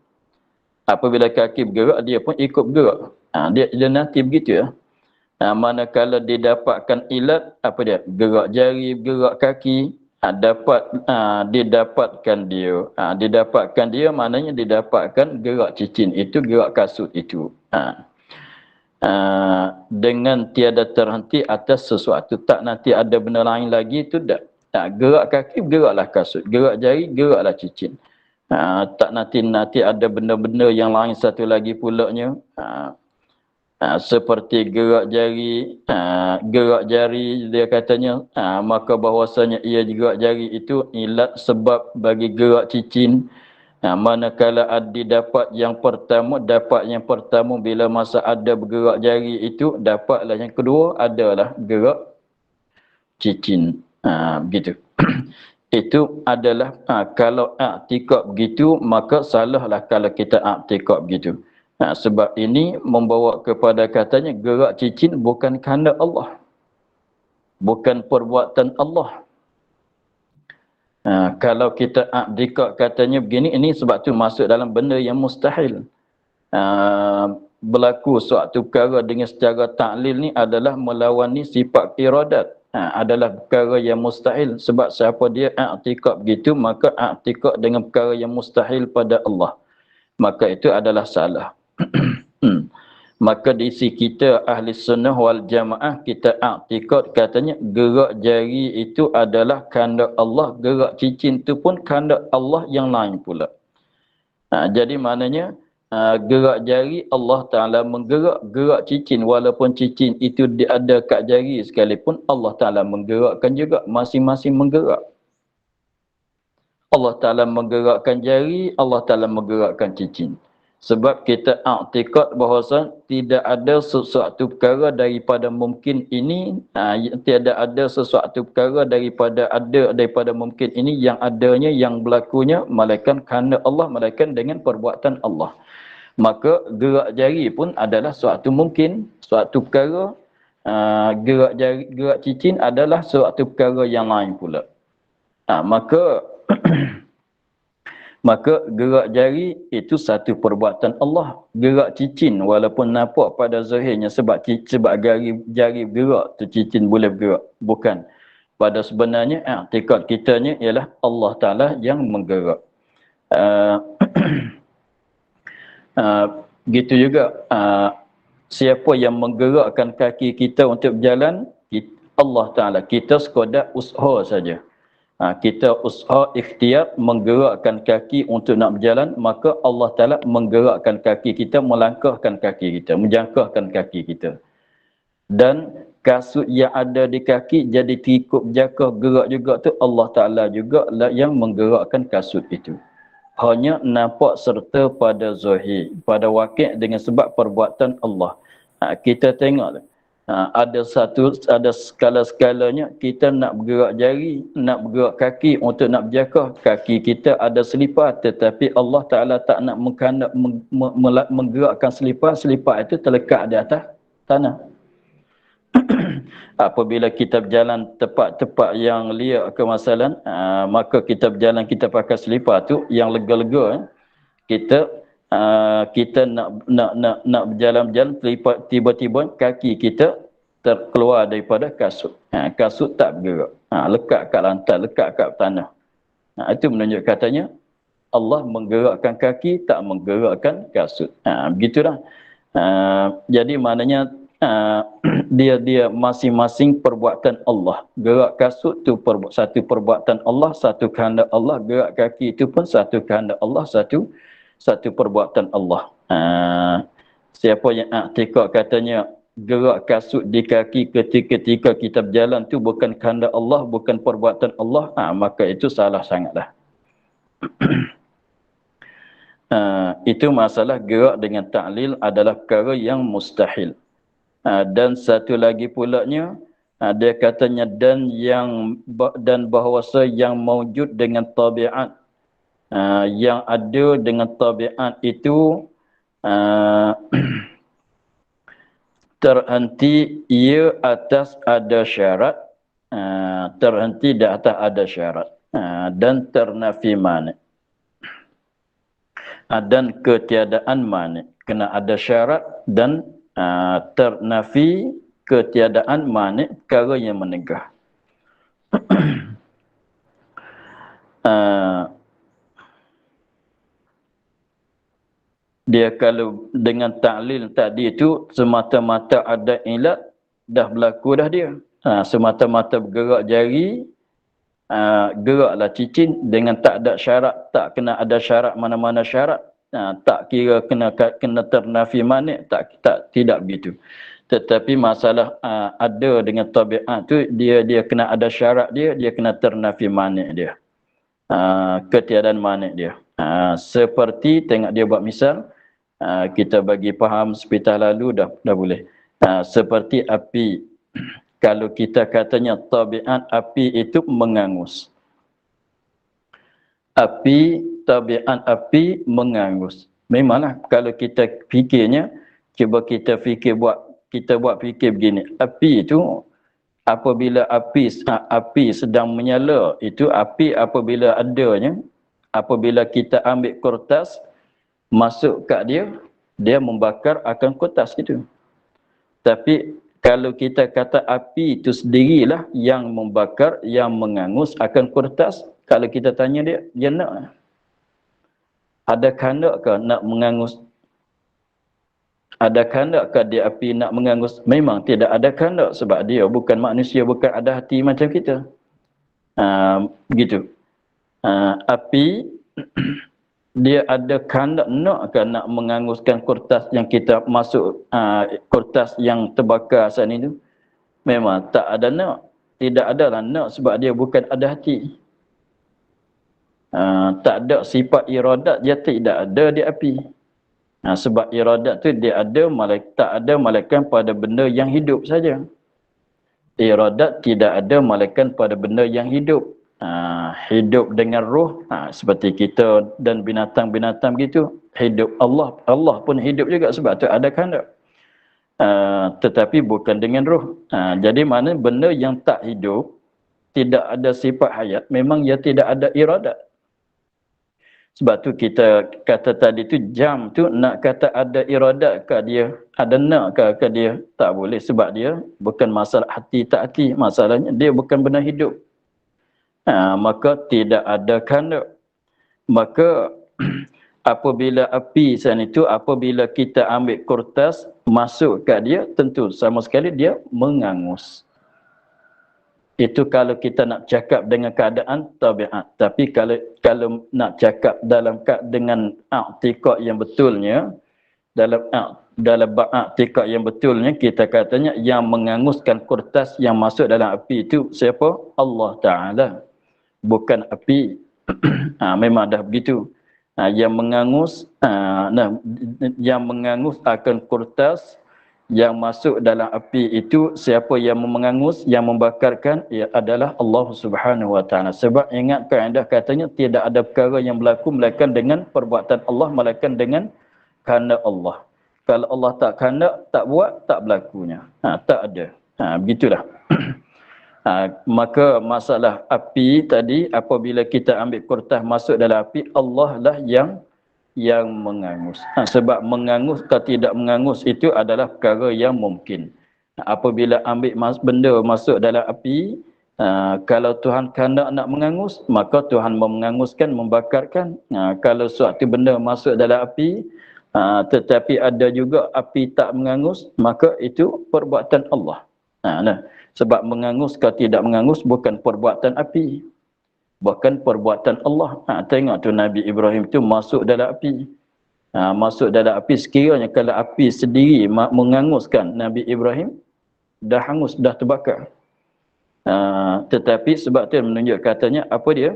Apabila kaki bergerak, dia pun ikut bergerak. Dia nanti begitu ya. Manakala didapatkan ilat, apa dia? Gerak jari, gerak kaki, didapatkan dia. Didapatkan dia maknanya didapatkan gerak cicin itu, gerak kasut itu. Dengan tiada terhenti atas sesuatu, tak nanti ada benda lain lagi itu dah. Gerak kaki geraklah kasut, gerak jari geraklah cicin. Tak nanti ada benda-benda yang lain satu lagi pulaknya. Seperti gerak jari dia katanya, maka bahwasanya ia gerak jari itu ilat sebab bagi gerak cicin. Manakala didapat yang pertama bila masa ada bergerak jari itu, dapatlah yang kedua adalah gerak cicin. Begitu. Itu adalah kalau i'tikad begitu, maka salahlah kalau kita i'tikad begitu. Sebab ini membawa kepada katanya gerak cicin bukan kehendak Allah, bukan perbuatan Allah. Kalau kita i'tikad katanya begini, ini sebab tu masuk dalam benda yang mustahil. Berlaku suatu perkara dengan secara ta'lil ni adalah melawani sifat iradat. Adalah perkara yang mustahil. Sebab siapa dia i'tikad begitu, maka i'tikad dengan perkara yang mustahil pada Allah, maka itu adalah salah. Maka di sisi kita ahli sunnah wal jamaah, kita i'tikad katanya gerak jari itu adalah kehendak Allah, gerak cicin itu pun kehendak Allah yang lain pula. Jadi maknanya gerak jari Allah Ta'ala menggerak, gerak cicin walaupun cicin itu ada kat jari sekalipun Allah Ta'ala menggerakkan juga, masing-masing menggerak. Allah Ta'ala menggerakkan jari, Allah Ta'ala menggerakkan cicin. Sebab kita i'tikad bahawa tidak ada sesuatu perkara daripada mungkin ini, tiada ada sesuatu perkara daripada mungkin ini yang adanya, yang berlakunya melainkan kerana Allah, melainkan dengan perbuatan Allah. Maka gerak jari pun adalah suatu mungkin, suatu perkara. Gerak jari, gerak cicin adalah suatu perkara yang lain pula. Maka gerak jari itu satu perbuatan Allah. Gerak cicin walaupun nampak pada zahirnya sebab jari bergerak tu cicin boleh bergerak. Bukan. Pada sebenarnya i'tikad kitanya ialah Allah Ta'ala yang menggerak. Gitu juga siapa yang menggerakkan kaki kita untuk berjalan, Allah Ta'ala. Kita sekadar usaha saja. Kita usaha ikhtiar menggerakkan kaki untuk nak berjalan, maka Allah Ta'ala menggerakkan kaki kita, melangkahkan kaki kita, menjangkahkan kaki kita. Dan kasut yang ada di kaki jadi terikut berjakah gerak juga tu, Allah Ta'ala juga lah yang menggerakkan kasut itu. Hanya nampak serta pada zahir, pada wakil dengan sebab perbuatan Allah. Kita tengok ada skala-skalanya. Kita nak bergerak jari, nak bergerak kaki untuk nak berjakah, kaki kita ada selipar, tetapi Allah Ta'ala tak nak menggerakkan selipar itu terlekat di atas tanah. Apabila kita berjalan tempat-tempat yang liat ke masalan, maka kita berjalan kita pakai selipar tu yang lega-lega, kita nak berjalan-jalan, tiba-tiba kaki kita terkeluar daripada kasut. Kasut tak bergerak. Lekat kat lantai, lekat kat tanah. Itu menunjuk katanya Allah menggerakkan kaki, tak menggerakkan kasut. Begitulah. Jadi maknanya dia masing-masing perbuatan Allah. Gerak kasut tu satu perbuatan Allah, satu kehendak Allah. Gerak kaki itu pun satu kehendak Allah, satu perbuatan Allah. Siapa yang i'tikad katanya gerak kasut di kaki ketika kita berjalan tu bukan kehendak Allah, bukan perbuatan Allah, maka itu salah sangatlah. Itu masalah gerak dengan ta'lil adalah perkara yang mustahil. Dan satu lagi pulanya, dia katanya dan bahawasa yang mawjud dengan tabiat, yang ada dengan tabiat itu terhenti ia atas ada syarat, terhenti di atas ada syarat, dan ternafi mani, dan ketiadaan mani. Kena ada syarat dan ternafi ketiadaan mani, perkara yang menegah. Dia kalau dengan ta'lil tadi itu semata-mata ada ilat, dah berlaku dah dia. Semata-mata bergerak jari, geraklah cicin dengan tak ada syarat, tak kena ada syarat mana-mana syarat. Tak kira kena ternafi manik, tidak begitu. Tetapi masalah ada dengan tabiat tu, dia kena ada syarat dia kena ternafi manik dia. Ketiadaan manik dia. Seperti tengok dia buat misal, kita bagi faham sepatah lalu dah boleh. Seperti api. Kalau kita katanya tabiat api itu mengangus. Tabiat api mengangus. Memanglah kalau kita fikirnya, cuba kita buat fikir begini. Api itu apabila api sedang menyala, itu api apabila adanya, apabila kita ambil kertas masuk kat dia membakar akan kertas itu. Tapi kalau kita kata api itu sendirilah yang membakar, yang mengangus akan kertas, kalau kita tanya dia nak. Ada kehendak ke nak mengangus? Ada kehendak ke dia api nak mengangus? Memang tidak ada kehendak sebab dia bukan manusia, bukan ada hati macam kita. Begitu. Api dia ada kehendak nak menganguskan kertas yang kita masuk, kertas yang terbakar saat ini tu. Memang tak ada nak. Tidak adalah nak sebab dia bukan ada hati. Tak ada sifat iradat, dia tidak ada di api. Sebab iradat tu dia ada, tak ada malaikat pada benda yang hidup saja. Iradat tidak ada malaikat pada benda yang hidup. Hidup dengan roh, seperti kita dan binatang-binatang begitu. Hidup Allah pun hidup juga sebab tu ada kehendak. Tetapi bukan dengan roh. Jadi mana benda yang tak hidup, tidak ada sifat hayat, memang ia tidak ada iradat. Sebab tu kita kata tadi tu jam tu nak kata ada iradat ke dia, ada nak ke dia, tak boleh sebab dia bukan masalah hati tak hati, masalahnya dia bukan benda hidup. Maka tidak ada kehendak. Maka apabila api sana itu, apabila kita ambil kertas masuk kat dia, tentu sama sekali dia mengangus. Itu kalau kita nak cakap dengan keadaan tabiat. Tapi kalau nak cakap dengan i'tikad yang betulnya, dalam i'tikad yang betulnya, kita katanya yang menganguskan kertas yang masuk dalam api itu siapa? Allah Ta'ala. Bukan api. Memang dah begitu. Yang mengangus akan kertas yang masuk dalam api itu, siapa yang mengangus, yang membakarkan, ia adalah Allah Subhanahu Wa Taala. Sebab ingat kaedah katanya tidak ada perkara yang berlaku melainkan dengan perbuatan Allah, melainkan dengan kehendak Allah. Kalau Allah tak kehendak, tak buat, tak berlakunya. Tak ada. Begitulah. Maka masalah api tadi, apabila kita ambil kertas masuk dalam api, Allah lah yang mengangus. Sebab mengangus atau tidak mengangus itu adalah perkara yang mungkin. Apabila ambil benda masuk dalam api, kalau Tuhan kehendak nak mengangus, maka Tuhan menganguskan, membakarkan. Kalau suatu benda masuk dalam api, tetapi ada juga api tak mengangus, maka itu perbuatan Allah. Sebab mengangus atau tidak mengangus bukan perbuatan api, bukan perbuatan Allah. Tengok tu Nabi Ibrahim tu masuk dalam api. Masuk dalam api, sekiranya kalau api sendiri menganguskan Nabi Ibrahim, dah hangus, dah terbakar. Tetapi sebab tu menunjuk katanya apa dia?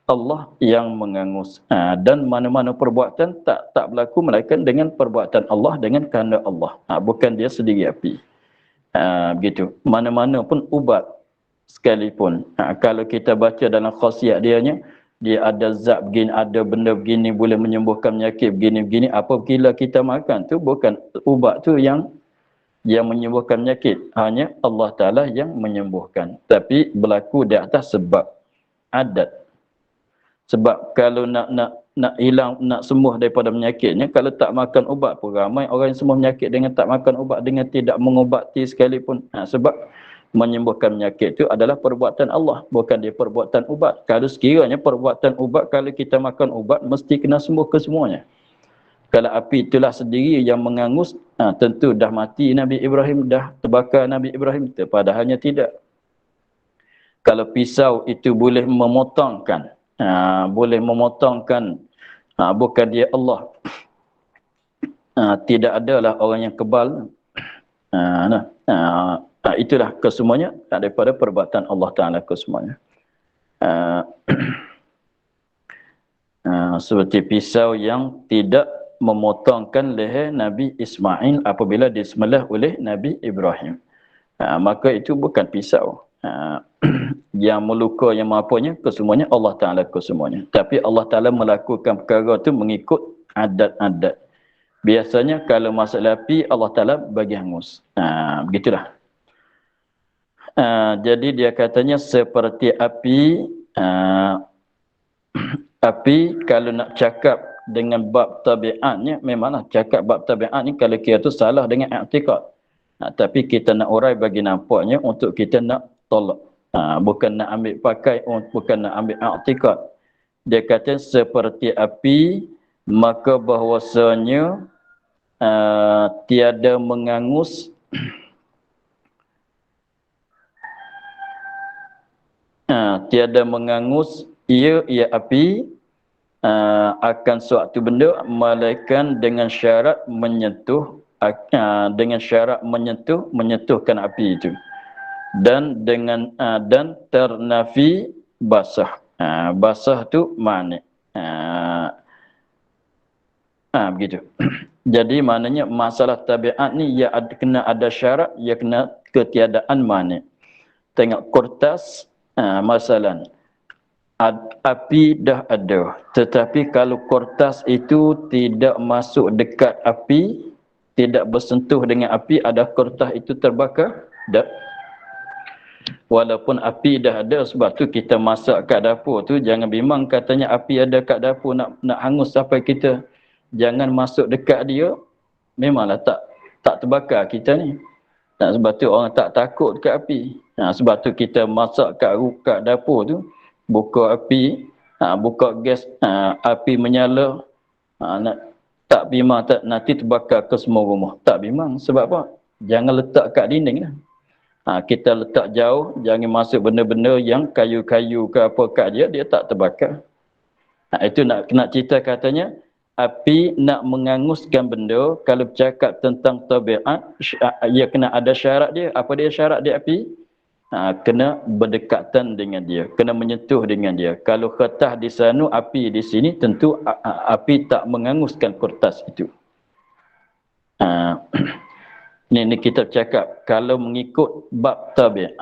Allah yang mengangus. Dan mana-mana perbuatan tak berlaku melainkan dengan perbuatan Allah, dengan kehendak Allah. Bukan dia sendiri api. Begitu. Mana-mana pun ubat sekalipun. Kalau kita baca dalam khasiat dia ada zat begini, ada benda begini boleh menyembuhkan penyakit begini-begini. Apabila kita makan tu bukan ubat tu yang menyembuhkan penyakit, hanya Allah Ta'ala yang menyembuhkan. Tapi berlaku di atas sebab adat. Sebab kalau nak hilang, nak sembuh daripada penyakitnya, kalau tak makan ubat pun ramai orang yang sembuh penyakit dengan tak makan ubat, dengan tidak mengobati sekalipun. Sebab menyembuhkan penyakit itu adalah perbuatan Allah, bukan dia perbuatan ubat. Kalau sekiranya perbuatan ubat, kalau kita makan ubat, mesti kena sembuh kesemuanya. Kalau api itulah sendiri yang mengangus, tentu dah mati Nabi Ibrahim, dah terbakar Nabi Ibrahim. Padahalnya tidak. Kalau pisau itu boleh memotongkan, bukan dia Allah. Tidak adalah orang yang kebal. Itulah kesemuanya daripada perbuatan Allah Ta'ala kesemuanya. Seperti pisau yang tidak memotongkan leher Nabi Ismail apabila disembelih oleh Nabi Ibrahim. Maka itu bukan pisau. Yang meluka, yang apanya, kesemuanya Allah Ta'ala kesemuanya. Tapi Allah Ta'ala melakukan perkara itu mengikut adat-adat. Biasanya kalau masalah api, Allah Ta'ala bagi hangus. Begitulah. Jadi dia katanya seperti api. Api kalau nak cakap dengan bab tabiatnya, memanglah cakap bab tabiat ni kalau kira tu salah dengan i'tikad. Tapi kita nak urai bagi nampaknya untuk kita nak tolak. Bukan nak ambil pakai, bukan nak ambil i'tikad. Dia kata seperti api, maka bahwasanya tiada mengangus tiada mengangus ia api akan suatu benda melainkan dengan syarat menyentuh, menyentuhkan api itu, dan dengan dan ternafi basah. Basah tu mani. Begitu. Jadi maknanya masalah tabiat ni kena ada syarat, ia kena ketiadaan mani. Tengok kertas, masalah api dah ada, tetapi kalau kertas itu tidak masuk dekat api, tidak bersentuh dengan api, ada kertas itu terbakar? Tak. Walaupun api dah ada, sebab tu kita masak kat dapur tu, jangan bimbang katanya api ada kat dapur nak hangus sampai kita jangan masuk dekat dia. Memanglah tak terbakar kita ni. Sebab tu orang tak takut dekat api. Sebab tu kita masak kat dapur tu, buka api, buka gas, api menyala, tak bimbang nanti terbakar ke semua rumah. Tak bimbang. Sebab apa? Jangan letak kat dinding lah. Kita letak jauh, jangan masuk benda-benda yang kayu-kayu ke apa kat dia tak terbakar. Itu nak cerita katanya, api nak menganguskan benda, kalau bercakap tentang tabiat, ia kena ada syarat dia. Apa dia syarat dia api? Kena berdekatan dengan dia, kena menyentuh dengan dia. Kalau kertas di sana, api di sini, tentu api tak menganguskan kertas itu. Ini kita cakap kalau mengikut bab tabiat,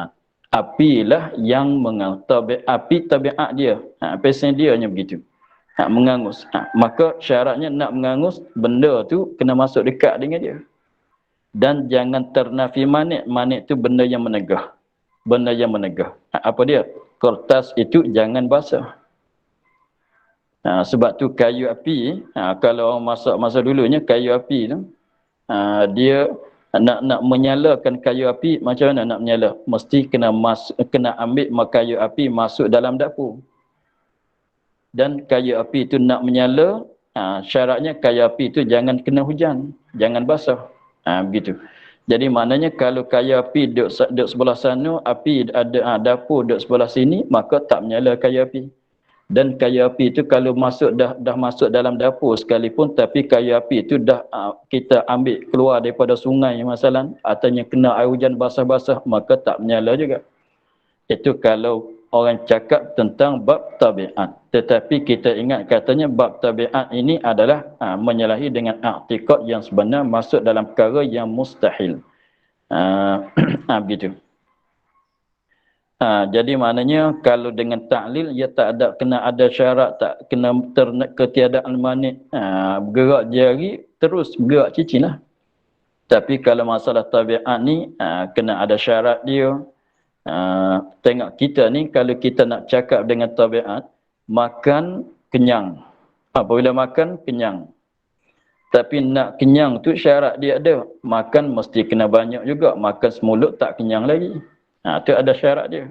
apilah yang mengangus. Api tabiat dia, pesen dia hanya begitu, mengangus. Maka syaratnya nak mengangus, benda tu kena masuk dekat dengan dia. Dan jangan ternafi manik. Manik tu benda yang menegah. Benda yang menegah. Apa dia? Kertas itu jangan basah. Sebab tu kayu api, kalau orang masak masa dulunya, kayu api tu, dia nak menyalakan kayu api, macam mana nak menyala? Mesti kena ambil kayu api masuk dalam dapur. Dan kayu api itu nak menyala, syaratnya kayu api itu jangan kena hujan, jangan basah. Begitu. Jadi maknanya kalau kayu api duduk sebelah sana, api ada dapur duduk sebelah sini, maka tak menyala kayu api. Dan kayu api itu kalau masuk dah masuk dalam dapur sekalipun, tapi kayu api itu dah kita ambil keluar daripada sungai masalah, ataunya kena air hujan basah-basah, maka tak menyala juga. Itu kalau orang cakap tentang bab tabiat. Tetapi kita ingat katanya bab tabiat ini adalah menyalahi dengan i'tiqad yang sebenar, masuk dalam perkara yang mustahil. Begitu. Jadi maknanya kalau dengan ta'lil, ia tak ada, kena ada syarat, tak kena ketiadaan manik, bergerak jari terus bergerak cicin lah. Tapi kalau masalah tabiat ni, kena ada syarat dia. Tengok kita ni, kalau kita nak cakap dengan tabiat, makan kenyang. Apabila makan kenyang. Tapi nak kenyang tu syarat dia ada. Makan mesti kena banyak juga. Makan semulut tak kenyang lagi. Itu ada syarat dia.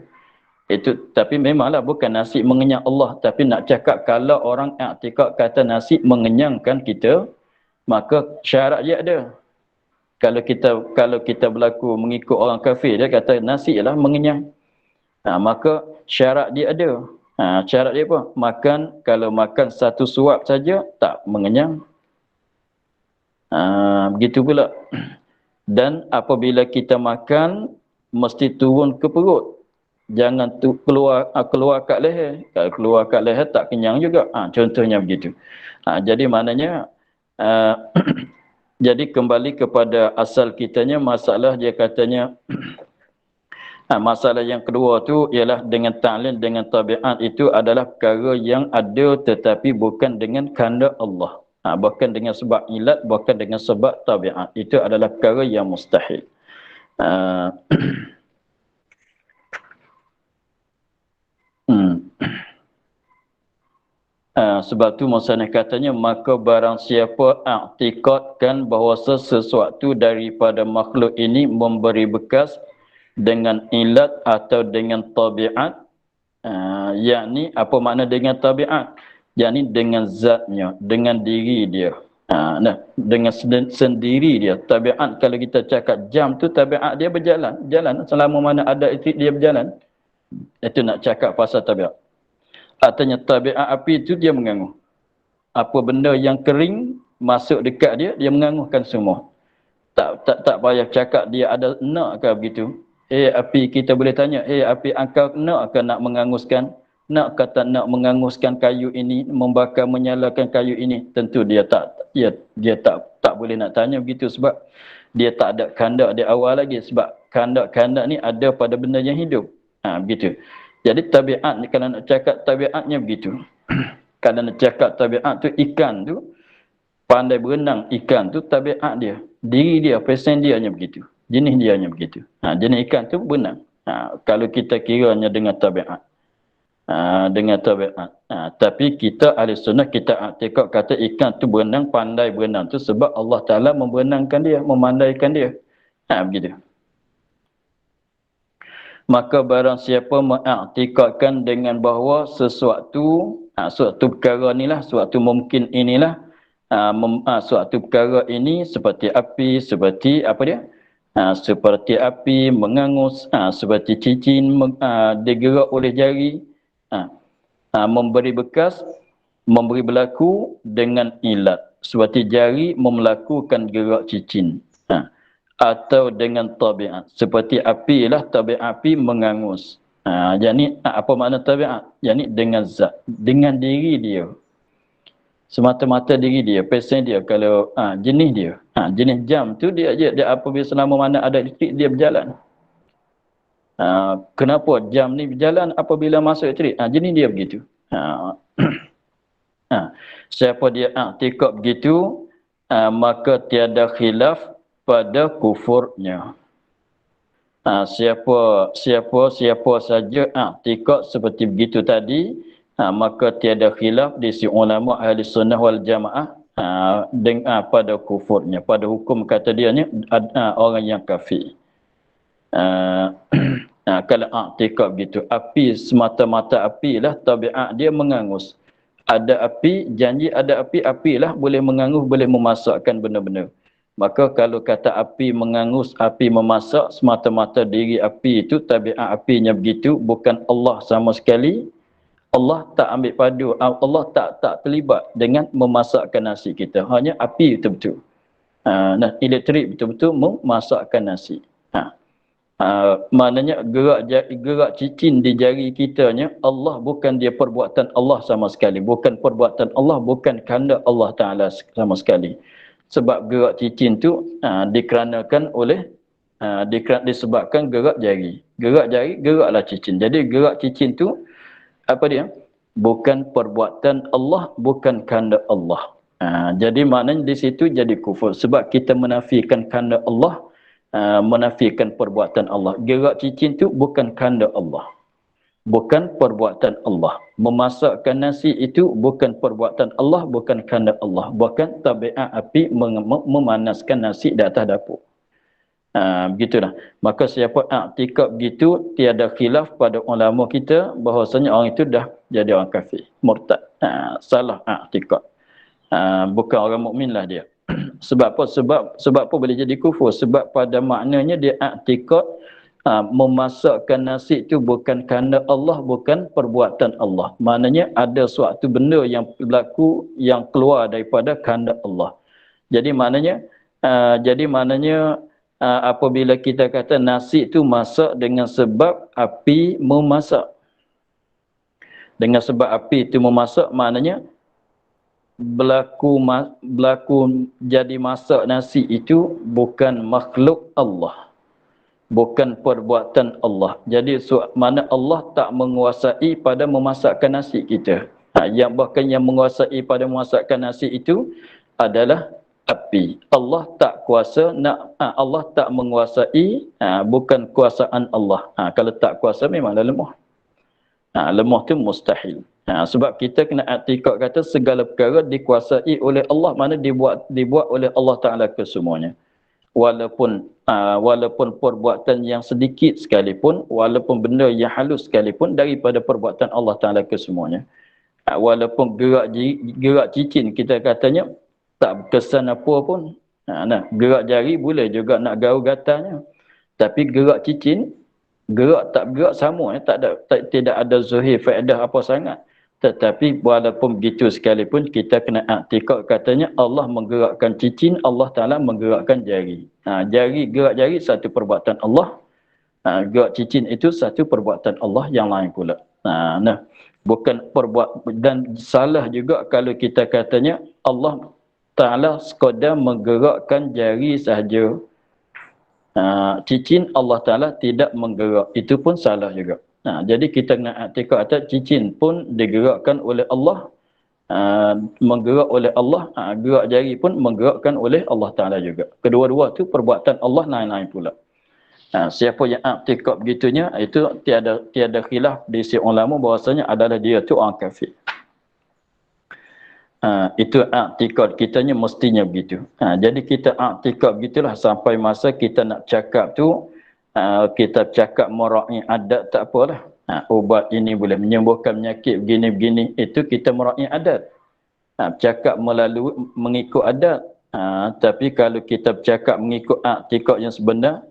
Itu, tapi memanglah bukan nasi mengenyang Allah. Tapi nak cakap kalau orang i'tiqad kata nasi mengenyangkan kita, maka syarat dia ada. Kalau kita berlaku mengikut orang kafir, dia kata nasi ialah mengenyang. Maka syarat dia ada. Syarat dia apa? Makan, kalau makan satu suap saja tak mengenyang. Begitu pula. Dan apabila kita makan, mesti turun ke perut. Jangan keluar kat leher. Kalau keluar kat leher tak kenyang juga. Contohnya begitu. Jadi maknanya jadi kembali kepada asal kitanya, masalah dia katanya masalah yang kedua tu ialah dengan ta'lil, dengan tabiat itu adalah perkara yang ada tetapi bukan dengan kehendak Allah. Bukan dengan sebab ilat, bukan dengan sebab tabiat. Itu adalah perkara yang mustahil. Sebab tu Musanif katanya, maka barang siapa i'tiqadkan bahawa sesuatu daripada makhluk ini memberi bekas dengan ilat atau dengan tabiat, yakni apa makna dengan tabiat? Yakni dengan zatnya, dengan diri dia. Dengan sendiri dia. Tabiat, kalau kita cakap jam tu tabiat dia berjalan. Jalan selama mana ada itu dia berjalan. Itu nak cakap pasal tabiat. Artinya tabiat api itu dia menganguh. Apa benda yang kering masuk dekat dia, dia menganguhkan semua. Tak payah cakap dia ada nak ke begitu. Api, kita boleh tanya, api engkau nak ke nak menganguskan? Nak kata nak menganguskan kayu ini, membakar, menyalakan kayu ini? Tentu dia tak boleh nak tanya begitu, sebab dia tak ada kehendak di awal lagi. Sebab kehendak ni ada pada benda yang hidup. Begitu. Jadi tabiat, kalau nak cakap tabiatnya begitu. Kalau nak cakap tabiat tu, ikan tu, pandai berenang ikan tu tabiat dia. Diri dia, pesen dia hanya begitu. Jenis dia hanya begitu. Jenis ikan tu berenang. Kalau kita kiranya dengan tabiat. Dengan tabiat. Tapi kita ahli sunnah, kita i'tiqad kata ikan tu berenang, pandai berenang tu sebab Allah Ta'ala memberenangkan dia, memandaikan dia. Begitu. Maka barang siapa mengiktikadkan dengan bahawa suatu perkara inilah, suatu mungkin inilah, suatu perkara ini seperti api, seperti apa dia? Seperti api mengangus, seperti cicin digerak oleh jari, memberi bekas, memberi berlaku dengan ilat. Seperti jari melakukan gerak cicin. Atau dengan tabiat. Seperti api ialah tabiat api mengangus. Jadi apa makna tabiat? Jadi dengan zat, dengan diri dia. Semata-mata diri dia, pesen dia, kalau jenis dia. Jenis jam tu dia apabila selama mana ada elektrik dia berjalan. Kenapa jam ni berjalan apabila masuk elektrik? Jenis dia begitu. Siapa dia i'tiqad begitu, maka tiada khilaf pada kufurnya. Siapa saja i'tikad seperti begitu tadi, maka tiada khilaf di si ulama ahli sunnah wal jamaah dengan pada kufurnya, pada hukum kata dia ni orang yang kafir. Kalau i'tikad begitu, api semata-mata apilah tabiat dia mengangus. Ada api, janji ada api, apilah boleh mengangus, boleh memasakkan benda-benda. Maka kalau kata api mengangus, api memasak, semata-mata diri api itu, tabiat apinya begitu, bukan Allah sama sekali. Allah tak ambil padu, Allah tak terlibat dengan memasakkan nasi kita. Hanya api betul-betul. Elektrik betul-betul memasakkan nasi. Maknanya gerak cicin di jari kitanya, Allah bukan dia perbuatan Allah sama sekali. Bukan perbuatan Allah, bukan kehendak Allah Ta'ala sama sekali. Sebab gerak cicin tu dikeranakan oleh disebabkan gerak jari. Gerak jari, geraklah cicin. Jadi gerak cicin tu apa dia? Bukan perbuatan Allah, bukan kehendak Allah. Jadi maknanya di situ jadi kufur. Sebab kita menafikan kehendak Allah, menafikan perbuatan Allah. Gerak cicin tu bukan kehendak Allah, bukan perbuatan Allah. Memasakkan nasi itu bukan perbuatan Allah, bukan kehendak Allah. Bukan tabiat api memanaskan nasi di atas dapur. Begitulah. Maka siapa i'tikad begitu, tiada khilaf pada ulama kita bahawasanya orang itu dah jadi orang kafir, murtad. Salah i'tikad. Bukan orang mukmin lah dia. Sebab apa? Sebab apa boleh jadi kufur? Sebab pada maknanya dia i'tikad memasakkan nasi itu bukan kehendak Allah, bukan perbuatan Allah. Maknanya ada suatu benda yang berlaku yang keluar daripada kehendak Allah. Jadi maknanya apabila kita kata nasi itu masak dengan sebab api memasak. Dengan sebab api itu memasak, maknanya berlaku jadi masak nasi itu bukan makhluk Allah, bukan perbuatan Allah. Jadi mana Allah tak menguasai pada memasakkan nasi kita. Yang bahkan yang menguasai pada memasakkan nasi itu adalah api. Allah tak kuasa Allah tak menguasai, bukan kuasaan Allah. Kalau tak kuasa memanglah lemah. Lemah tu mustahil. Sebab kita kena i'tikad kata segala perkara dikuasai oleh Allah, mana dibuat oleh Allah Ta'ala kesemuanya. Walaupun perbuatan yang sedikit sekalipun, walaupun benda yang halus sekalipun daripada perbuatan Allah Ta'ala kesemuanya. Walaupun gerak cicin kita katanya tak berkesan apa pun. Gerak jari boleh juga nak gaul gatanya. Tapi gerak cicin, gerak tak bergerak sama, tidak ada zuhir faedah apa sangat. Tetapi walaupun begitu sekalipun, kita kena i'tikad katanya Allah menggerakkan cicin, Allah Ta'ala menggerakkan jari. Gerak jari satu perbuatan Allah. Gerak cicin itu satu perbuatan Allah yang lain pula. Bukan dan salah juga kalau kita katanya Allah Ta'ala sekadar menggerakkan jari sahaja. Cicin Allah Ta'ala tidak menggerak. Itu pun salah juga. Jadi kita kena i'tikad atas cicin pun digerakkan oleh Allah, menggerak oleh Allah, gerak jari pun menggerakkan oleh Allah Ta'ala juga. Kedua-dua tu perbuatan Allah lain-lain pula. Siapa yang i'tikad begitunya, itu tiada khilaf di si ulama bahwasanya adalah dia tu orang kafir. Itu i'tikad kitanya mestinya begitu. Jadi kita i'tikad begitulah sampai masa kita nak cakap tu, kita cakap mera'i adat tak apalah. Ubat ini boleh menyembuhkan penyakit begini-begini, itu kita mera'i adat. Cakap mengikut adat. Tapi kalau kita bercakap mengikut i'tikad yang sebenar,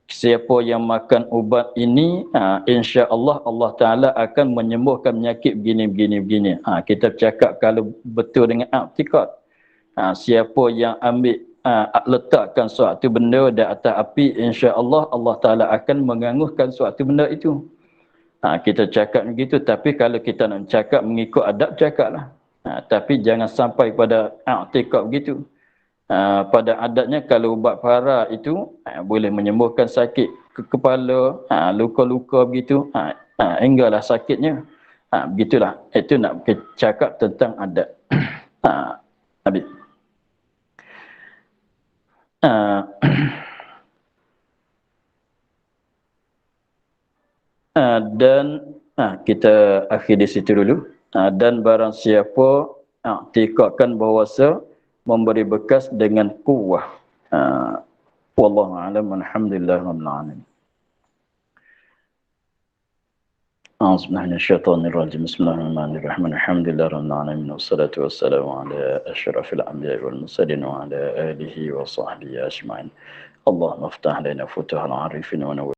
siapa yang makan ubat ini, insya-Allah Allah Ta'ala akan menyembuhkan penyakit begini-begini. Kita bercakap kalau betul dengan i'tikad. Siapa yang ambil letakkan suatu benda di atas api, insya-Allah Allah Ta'ala akan menganguhkan suatu benda itu. Kita cakap begitu. Tapi kalau kita nak cakap mengikut adab, cakaplah. Tapi jangan sampai pada i'tikad begitu. Pada adatnya kalau ubat parah itu boleh menyembuhkan sakit kepala, luka-luka begitu, hinggalah sakitnya. Begitulah. Itu nak cakap tentang adat. Habis. Dan kita akhir di situ dulu. Dan barang siapa tikadkan bahawasa memberi bekas dengan kuwah. Wallahu a'lam, alhamdulillah rabbil alamin. A'udzubillahi Bismillahirrahmanirrahim. Alhamdulillah rabbil alamin wassalatu wassalamu ala asyrafil anbiya'i wal mursalin wa ala alihi wa sahbihi ajma'in. Allahumma iftah lana futuhal arifin wa